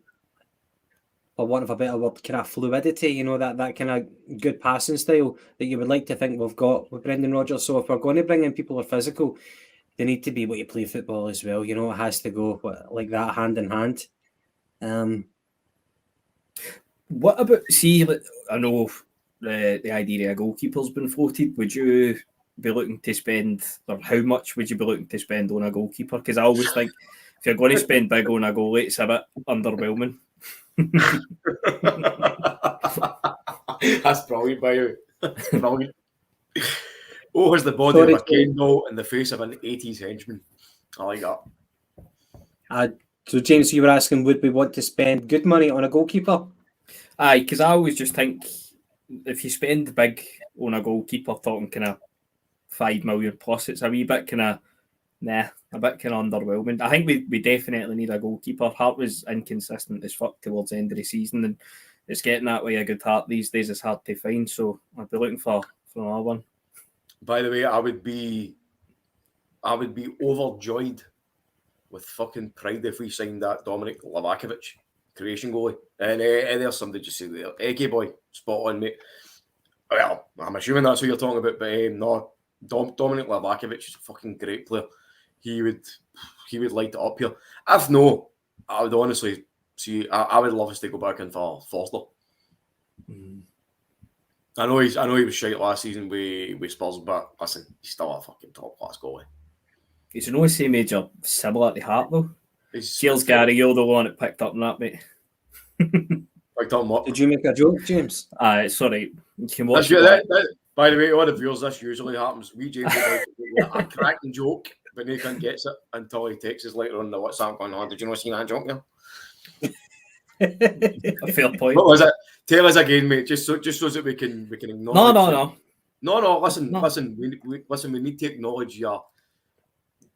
for want of a better word, kind of fluidity, you know, that kind of good passing style that you would like to think we've got with Brendan Rodgers. So if we're going to bring in people who are physical, they need to be able to play football as well. You know, it has to go like that, hand in hand. What about, see, I know the idea of a goalkeeper's been floated. Would you be looking to spend, or how much would you be looking to spend on a goalkeeper? Because I always think if you're going to spend big on a goalie, it's a bit underwhelming. That's brilliant, by you. That's brilliant. Oh, has the body of a cane ball in the face of an 80s henchman. I like that. So, James, you were asking, would we want to spend good money on a goalkeeper? Aye, because I always just think if you spend big on a goalkeeper, talking kind of 5 million plus, it's a wee bit kind of underwhelming. I think we definitely need a goalkeeper. Hart was inconsistent as fuck towards the end of the season, and it's getting that way. A good Hart these days is hard to find, so I'd be looking for another one. By the way, I would be overjoyed with fucking pride if we signed that Dominic Livakovic, Croatian goalie. And there's somebody just said there, Eke boy, spot on, mate. Well, I'm assuming that's what you're talking about, but no, Dominic Livakovic is a fucking great player. He would light it up here. If no, I would honestly see. I would love us to go back in for Forster. I know he was shite last season with Spurs, but listen, he's still a fucking top class goalie. He's an OC major similar to Hart though. Cheers, Gary, you're the one that picked up on that, mate. Picked up what? Did you make a joke, James? Sorry. You can watch by the way, all the viewers, this usually happens. We James a cracking joke, but Nathan gets it until he texts us later on the WhatsApp going on. Did you not see that joke now? A fair point. What was it? Tell us again, mate. Just so that we can acknowledge. No. Listen. We need to acknowledge your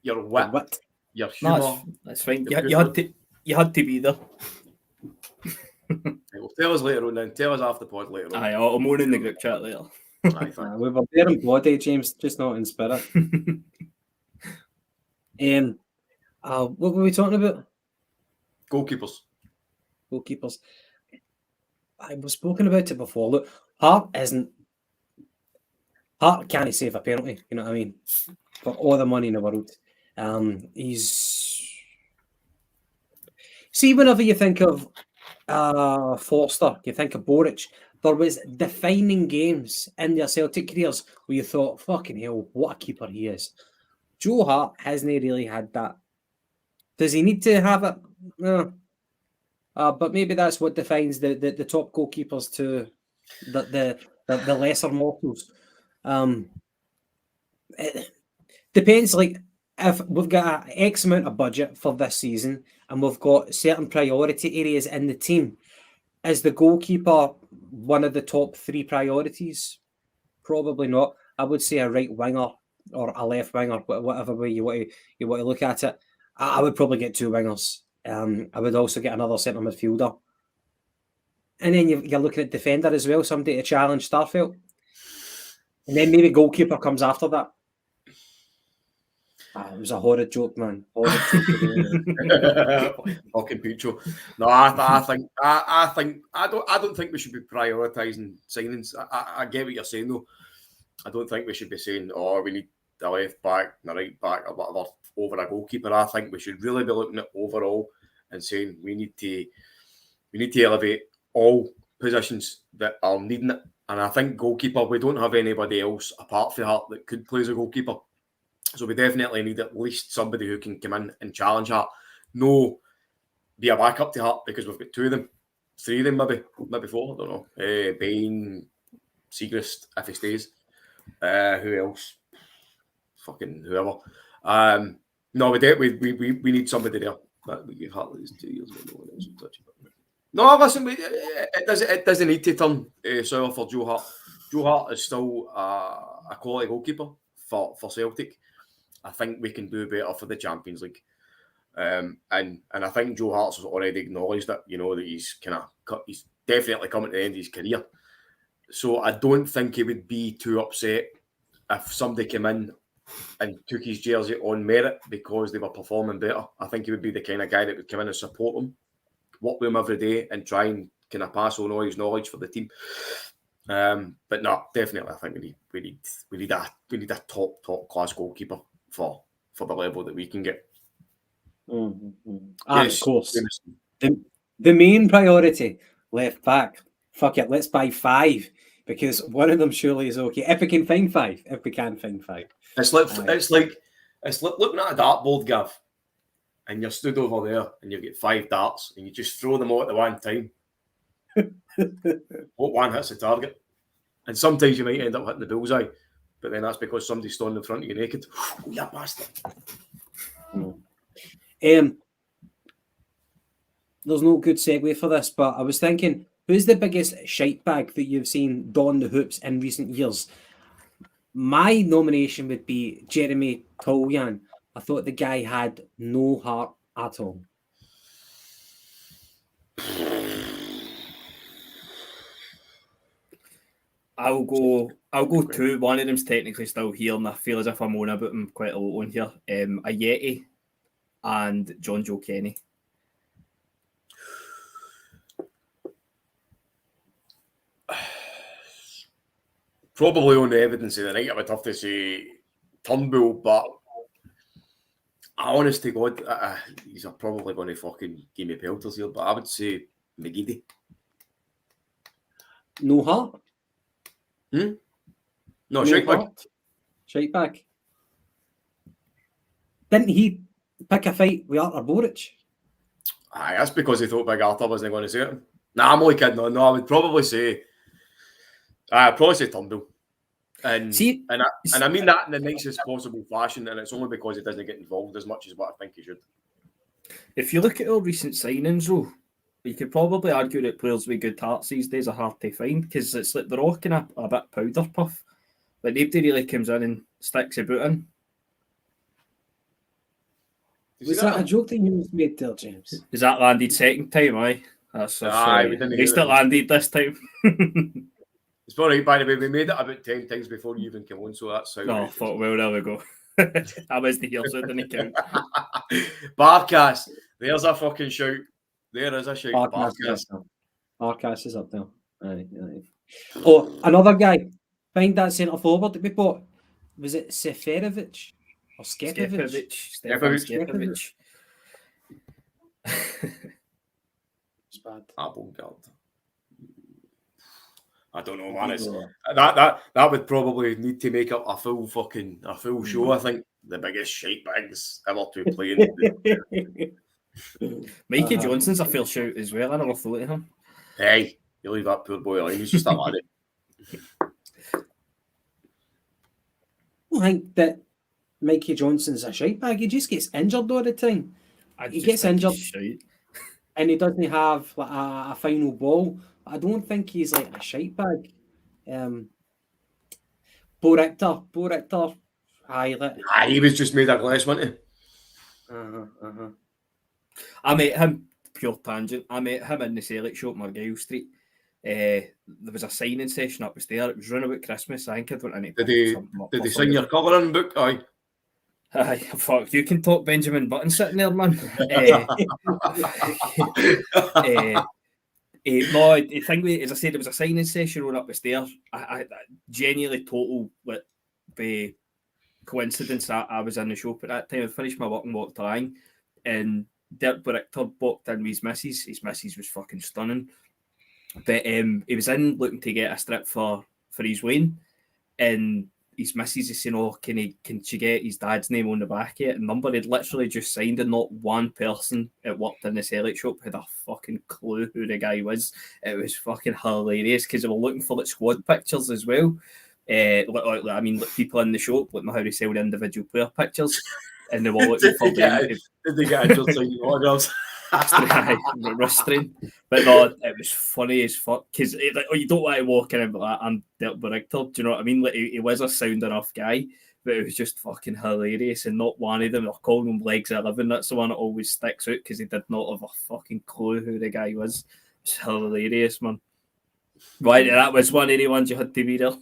wit, your humour. No, that's fine. You had to be there. Well, tell us later on then. Tell us after the pod later on. Aye, I'm on in the group chat later. We were there in body, James, just not in spirit. What were we talking about? Goalkeepers. Goalkeepers. We've spoken about it before. Look, Hart can't save a penalty. You know what I mean? For all the money in the world, he's. See, whenever you think of Forster, you think of Boric. There was defining games in their Celtic careers where you thought, "Fucking hell, what a keeper he is." Joe Hart hasn't really had that. Does he need to have it? No. But maybe that's what defines the top goalkeepers to the lesser mortals. It depends. Like if we've got an X amount of budget for this season and we've got certain priority areas in the team, is the goalkeeper one of the top 3 priorities? Probably not. I would say a right winger or a left winger, whatever way you want to look at it. I would probably get 2 wingers. I would also get another centre midfielder. And then you're looking at defender as well, somebody to challenge Starfelt. And then maybe goalkeeper comes after that. It was a horrid joke, man. Horrid joke. Fucking Pucho. No, I don't think we should be prioritising signings. I get what you're saying though. I don't think we should be saying, oh, we need the left back, the right back, or whatever over a goalkeeper. I think we should really be looking at overall and saying we need to elevate all positions that are needing it. And I think goalkeeper, we don't have anybody else apart from Hart that could play as a goalkeeper. So we definitely need at least somebody who can come in and challenge Hart. No, be a backup to Hart because we've got 2 of them, 3 of them maybe 4. I don't know. Bain, Segrist if he stays. Who else? Fucking whoever. No, we need somebody there. But we give Hart these 2 years. No one else will touch it. No, listen, it doesn't need to turn sour for Joe Hart. Joe Hart is still a quality goalkeeper for Celtic. I think we can do better for the Champions League. And I think Joe Hart's already acknowledged that, that he's definitely coming to the end of his career. So I don't think he would be too upset if somebody came in and took his jersey on merit because they were performing better. I think he would be the kind of guy that would come in and support them, work with him every day and try and kind of pass on all his knowledge for the team. But no, definitely I think we need a top class goalkeeper for the level that we can get. Mm-hmm. Yes, of course. The main priority, left back. Fuck it, let's buy 5 because one of them surely is okay. If we can find 5, if we can find 5. It's like looking at a dartboard, Gav, and you're stood over there and you've got 5 darts and you just throw them all at the one time. What one hits the target? And sometimes you might end up hitting the bullseye, but then that's because somebody's standing in front of you naked. Oh, you bastard. There's no good segue for this, but I was thinking, who's the biggest shite bag that you've seen don the hoops in recent years? My nomination would be Jeremy Toljan. I thought the guy had no heart at all. I'll go 2. One of them's technically still here, and I feel as if I'm on about him quite a lot on here. Ayeti and John Joe Kenny. Probably on the evidence of the night, I would have to say Turnbull, but honest to God, he's probably going to fucking give me pelters here, but I would say McGeady. No heart? No, shite bag. Shite bag. Didn't he pick a fight with Arthur Boric? Aye, that's because he thought Big Arthur wasn't going to say it. Nah, I'm only kidding. No, I would probably say Turnbull. And I mean that in the nicest possible fashion, and it's only because he doesn't get involved as much as what I think he should. If you look at all recent signings, though, you could probably argue that players with good hearts these days are hard to find because it's like they're all kind of a bit powder puff. Like nobody really comes in and sticks a boot in. Was that a joke that you just made there, James? Is that landed second time? Aye. That's we didn't. At least it landed this time. It's all right, by the way. We made it about 10 times before you even came on, so that's how. Oh, fuck, well, there we go. I wasn't here, so it didn't count. Barcast. There's a fucking shout. There is a shout. Barcast. Barcast. Barcast is up there. Aye. Oh, another guy. Find that centre forward that we bought. Was it Seferovic or Skepovic? Stepovic. It's bad. Avant-garde. I don't know, man. It's, that would probably need to make up a full show. I think the biggest shite bags ever to play in. Mikey Johnson's a fair shout as well. I never thought of him. Hey, you leave that poor boy alone. He's just a lad. I think that Mikey Johnson's a shite bag. He just gets injured all the time. He gets injured and he doesn't have like a final ball. I don't think he's like a shite bag. Bo Richter, he was just made of glass, wasn't he? I met him, pure tangent. I met him in the Celtic shop, Margyle Street. There was a signing session up there. It was around about Christmas. I think I'd went in. Did they sign your colouring book? Aye. Aye, fuck, you can talk Benjamin Button sitting there, man. No, I think, as I said, there was a signing session on up the stairs. I genuinely total by coincidence that I was in the shop at that time. I finished my work and walked along, and Dirk Richter walked in with his missus. His missus was fucking stunning. But he was in looking to get a strip for his wedding, and his missus is saying, "Oh, can she get his dad's name on the back of it?" And number had literally just signed, and not one person that worked in the Celtic shop had a fucking clue who the guy was. It was fucking hilarious because they were looking for like squad pictures as well. I mean, like people in the shop looking at how they sell the individual player pictures, and they were looking for them. Did they get a just signing autographs? Rustring, but no, it was funny as fuck because like, you don't want to walk in and be like, "I'm Dirk Richter," do you know what I mean? Like he was a sound enough guy, but it was just fucking hilarious. And not one of them, they're calling him Legs 11. That's the one that always sticks out because he did not have a fucking clue who the guy was. It's hilarious, man. Right, that was one of the ones you had to be there.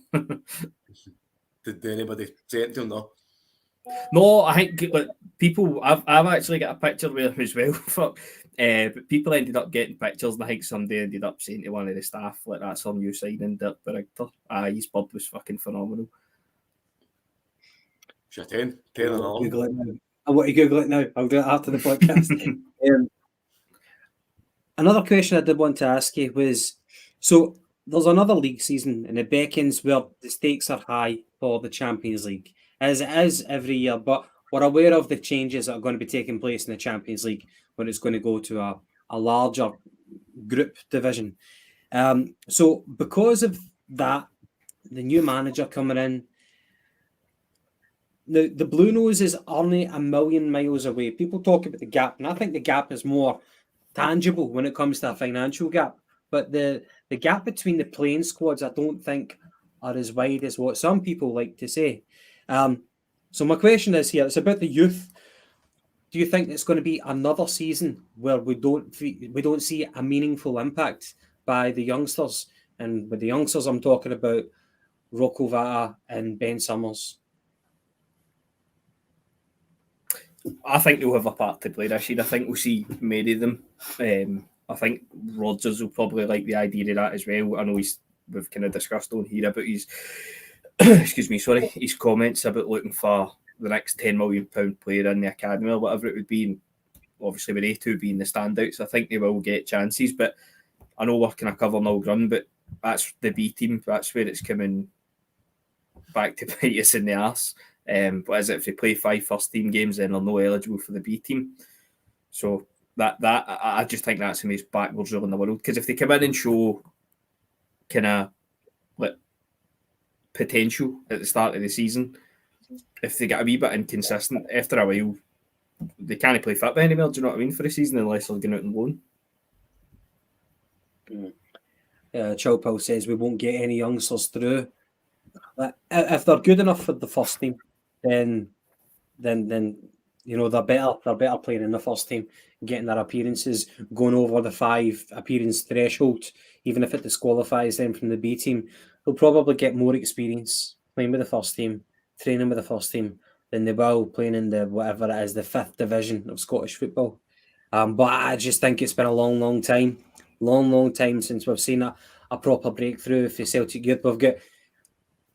Did anybody say it to him though? No, I think like, people. I've actually got a picture with him as well. Fuck. But people ended up getting pictures, and I think somebody ended up saying to one of the staff, like, "That's some new signing, Dirk Richter." His bud was fucking phenomenal. Sure, 10 and all. Google it now. I want to Google it now. I'll do it after the podcast. Another question I did want to ask you was, so there's another league season, and it beckons where the stakes are high for the Champions League, as it is every year, but we're aware of the changes that are going to be taking place in the Champions League when it's going to go to a larger group division. So because of that, the new manager coming in, the Blue Noses are only a million miles away. People talk about the gap, and I think the gap is more tangible when it comes to a financial gap. But the gap between the playing squads, I don't think are as wide as what some people like to say. So my question is here, it's about the youth. Do you think it's going to be another season where we don't see a meaningful impact by the youngsters? And with the youngsters, I'm talking about Rocco Vata and Ben Summers. I think they'll have a part to play this year. I think we'll see many of them. I think Rodgers will probably like the idea of that as well. I know we've kind of discussed on here about his his comments about looking for the next £10 million player in the academy or whatever it would be. And obviously with A2 being the standouts, I think they will get chances. But I know we're kind of covering all ground, but that's the B team. That's where it's coming back to bite us in the arse. But as if they play 5 first team games, then they're not eligible for the B team. So that I just think that's the most backwards rule in the world. Because if they come in and show kind of like potential at the start of the season, if they get a wee bit inconsistent after a while, they can't play football anymore. Do you know what I mean? For the season, unless they're going out on loan. Chilpel says we won't get any youngsters through. But if they're good enough for the first team, then you know they're better playing in the first team, getting their appearances, going over the 5 appearance threshold. Even if it disqualifies them from the B team, they'll probably get more experience playing with the first team, training with the first team, than they will playing in the whatever it is, the 5th division of Scottish football. But I just think it's been a long time since we've seen a proper breakthrough for Celtic youth. We've got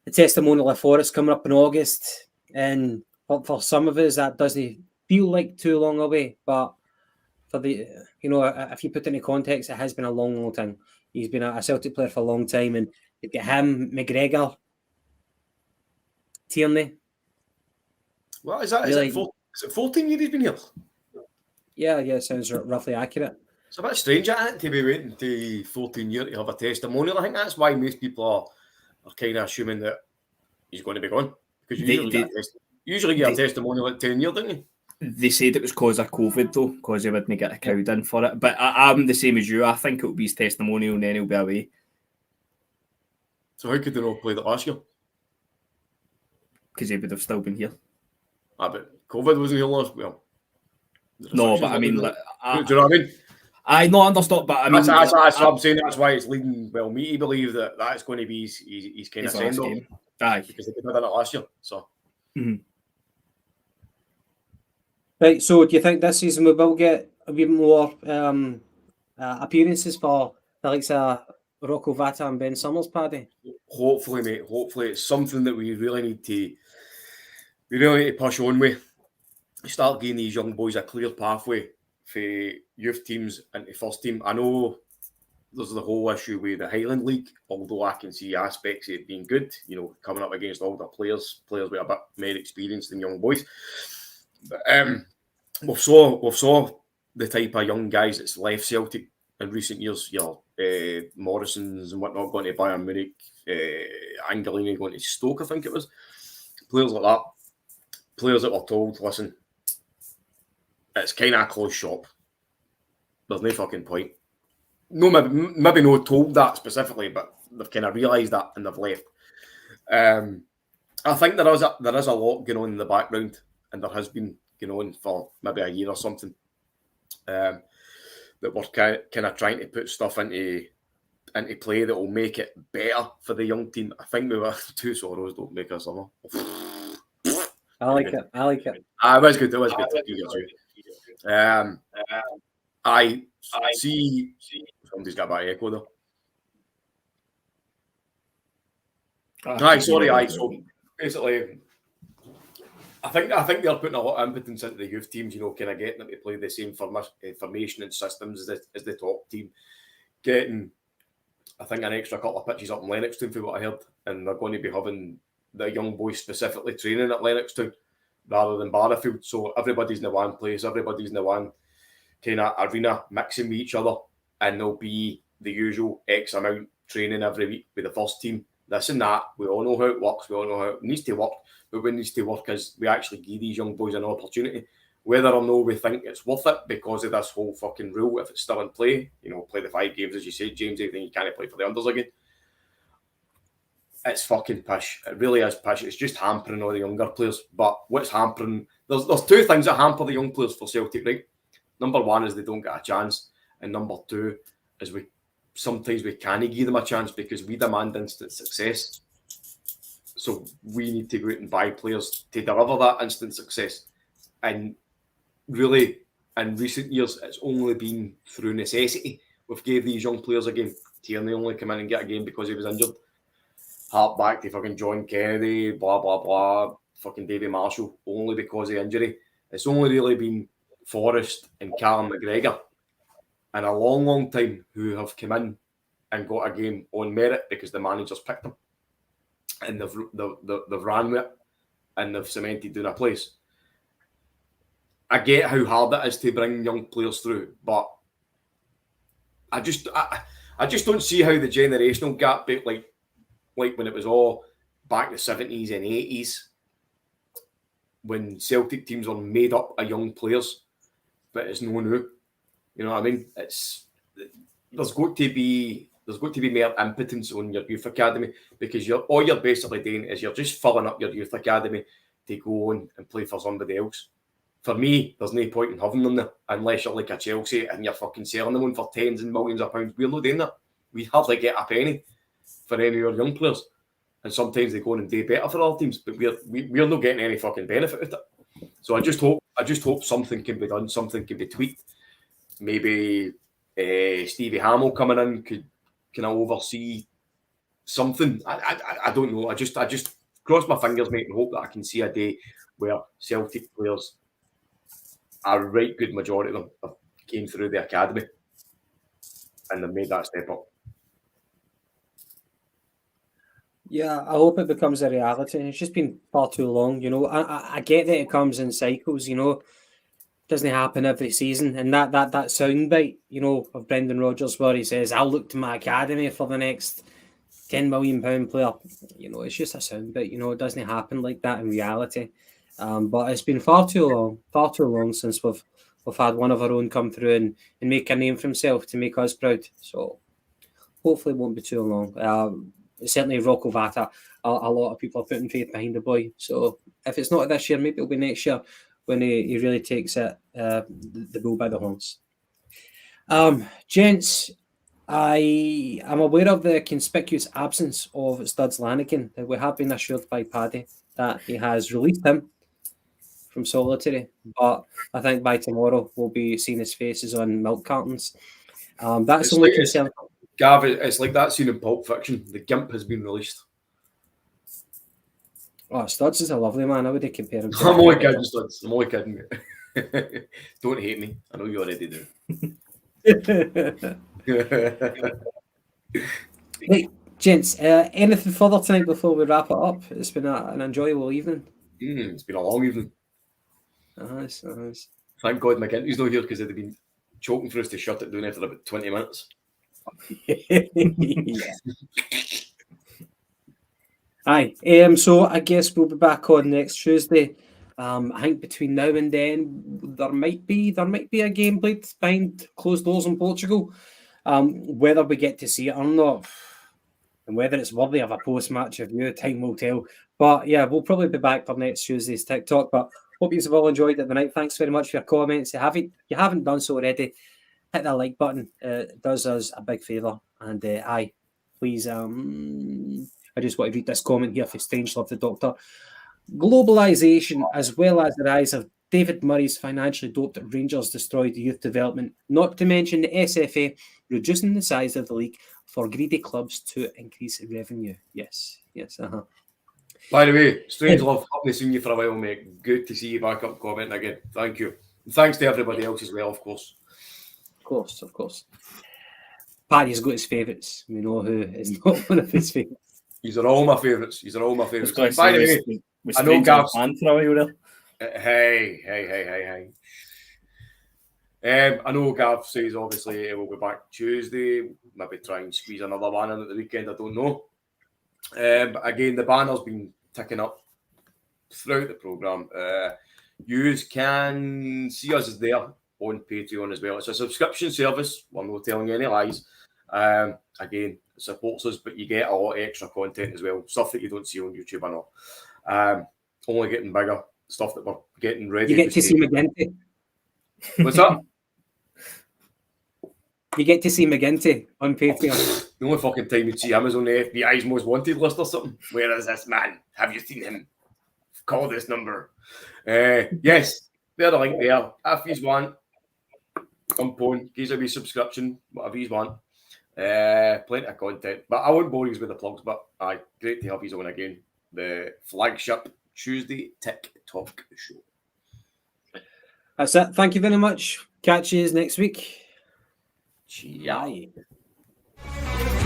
the testimonial of Forrest coming up in August, and for some of us that doesn't feel like too long away, but for the, if you put it into context, it has been a long time. He's been a Celtic player for a long time, and you've got him, McGregor, Tierney. What is that? Really, is it 14 years he's been here? Yeah, sounds roughly accurate. It's a bit strange, isn't it, to be waiting to 14 years to have a testimonial. I think that's why most people are kind of assuming that he's going to be gone. Because usually you get a testimonial at 10 years, don't you? They said it was because of COVID, though, because they wouldn't get a crowd in for it. But I'm the same as you. I think it will be his testimonial and then he'll be away. So how could they not play that last year? Because he would have still been here. But COVID wasn't here last year. No, but I mean... do you know what I mean? I not understood, but I mean... That's what I'm saying. That's why it's leading, me to believe that that's going to be his kind of send-off. Aye. Because they could have done it last year, so... Mm-hmm. Right, so do you think this season we will get a bit more appearances for the likes of Rocco Vata and Ben Summers, Paddy? Hopefully, mate. Hopefully, it's something that we really need to push on with. Start giving these young boys a clear pathway for youth teams into first team. I know there's the whole issue with the Highland League, although I can see aspects of it being good, coming up against older players with a bit more experience than young boys. But we saw the type of young guys that's left Celtic in recent years. Morrison's and whatnot going to Bayern Munich, Angelini going to Stoke, I think it was. Players like that. Players that were told, listen, it's kind of a closed shop. There's no fucking point. No, maybe not told that specifically, but they've kind of realised that and they've left. I think there is a lot going on in the background, and there has been going on for maybe a year or something. That we're kind of trying to put stuff into play that will make it better for the young team. I think we were two sorrows don't make a summer. I like it. It was good. I see somebody's got a bad echo though. So basically, I think they're putting a lot of impotence into the youth teams, kind of getting them to play the same formation and systems as the top team. Getting, I think, an extra couple of pitches up in Lennoxtown for what I heard, and they're going to be having the young boys specifically training at Lennoxtown rather than Barrowfield. So everybody's in the one place, everybody's in the one kind of arena mixing with each other, and there'll be the usual X amount training every week with the first team. This and that, we all know how it works, we all know how it needs to work, but what needs to work is we actually give these young boys an opportunity, whether or not we think it's worth it because of this whole fucking rule. If it's still in play, play the 5 games, as you said, James, then you can't play for the unders again. It's fucking pish. It really is pish. It's just hampering all the younger players. But what's hampering... There's two things that hamper the young players for Celtic, right? Number one is they don't get a chance. And number two is sometimes we can't give them a chance because we demand instant success. So we need to go out and buy players to deliver that instant success. And really, in recent years, it's only been through necessity. We've gave these young players a game. Tierney only come in and get a game because he was injured. Harp back to fucking John Kennedy, blah, blah, blah, fucking Davy Marshall, only because of injury. It's only really been Forrest and Callum McGregor in a long time who have come in and got a game on merit because the managers picked them. And they've ran with it and they've cemented down a place. I get how hard it is to bring young players through, but I just don't see how the generational gap, like when it was all back in the 70s and 80s, when Celtic teams were made up of young players, but it's no new. You know what I mean? There's got to be more impotence on your youth academy because all you're basically doing is you're just filling up your youth academy to go on and play for somebody else. For me, there's no point in having them there unless you're like a Chelsea and you're fucking selling them on for tens and millions of pounds. We're not doing that. We hardly get a penny for any of our young players. and sometimes they go on and do better for our teams, but we're not getting any fucking benefit out of it. So I just hope something can be done, something can be tweaked. Maybe Stevie Hamill coming in can oversee something. I don't know. I just cross my fingers, mate, and hope that I can see a day where Celtic players, a right good majority of them, have came through the academy and they've made that step up. Yeah, I hope it becomes a reality. It's just been far too long, you know. I get that it comes in cycles, you know. Doesn't happen every season, and that soundbite, you know, of Brendan Rodgers where he says, "I'll look to my academy for the next £10 million player." You know, it's just a soundbite. You know, it doesn't happen like that in reality. But it's been far too long since we've had one of our own come through and make a name for himself to make us proud. So hopefully it won't be too long. Certainly Rocco Vata, a lot of people are putting faith behind the boy. So if it's not this year, maybe it'll be next year when he really takes it the bull by the horns. Gents, I am aware of the conspicuous absence of Studs Lanigan. We have been assured by Paddy that he has released him from solitary, but I think by tomorrow we'll be seeing his faces on milk cartons. That's the only concern. Gav, it's like that scene in Pulp Fiction. The Gimp has been released. Oh, Studs is a lovely man. I would compare him to I'm only kidding, Studs. I'm only kidding, mate. Don't hate me. I know you already do. Right, gents, anything further tonight before we wrap it up? It's been an enjoyable evening. It's been a long evening. Nice. Thank God McGinty's not here because they'd have been choking for us to shut it down after about 20 minutes. Yeah. Aye. So I guess we'll be back on next Tuesday. I think between now and then there might be a game played behind closed doors in Portugal. Whether we get to see it or not, and whether it's worthy of a post-match review, time will tell. But yeah, we'll probably be back for next Tuesday's Tic Talk. But hope you've all enjoyed it tonight. Thanks very much for your comments. If you haven't done so already, hit that like button. It does us a big favour. And please, I just want to read this comment here for Strangelove the Doctor. Globalisation, as well as the rise of David Murray's financially doped Rangers, destroyed youth development, not to mention the SFA reducing the size of the league for greedy clubs to increase revenue. Yes. By the way, Strangelove, haven't seen you for a while, mate. Good to see you back up commenting again. Thank you. And thanks to everybody else as well, of course. Of course. Paddy's got his favourites. We know who is not one of his favourites. These are all my favourites. By the way, I know Gav's... Hey. I know Gav says obviously we'll be back Tuesday. Maybe try and squeeze another one in at the weekend. I don't know. But again, the banner's been ticking up throughout the programme. You can see us as there on Patreon as well. It's a subscription service. We're not telling you any lies. Again, it supports us, but you get a lot of extra content as well. Stuff that you don't see on YouTube or not. Only getting bigger. Stuff that we're getting ready. You get to see McGinty. What's up? You get to see McGinty on Patreon. The only fucking time you'd see him is on the FBI's most wanted list or something. Where is this man? Have you seen him? Call this number. Yes, there's a link there. If you want, jump on, give us a wee subscription, whatever you want. Plenty of content. But I won't bore you with the plugs, but great to have you on again. The flagship Tuesday Tic Talk show. That's it. Thank you very much. Catch you next week. Ciao. Bye.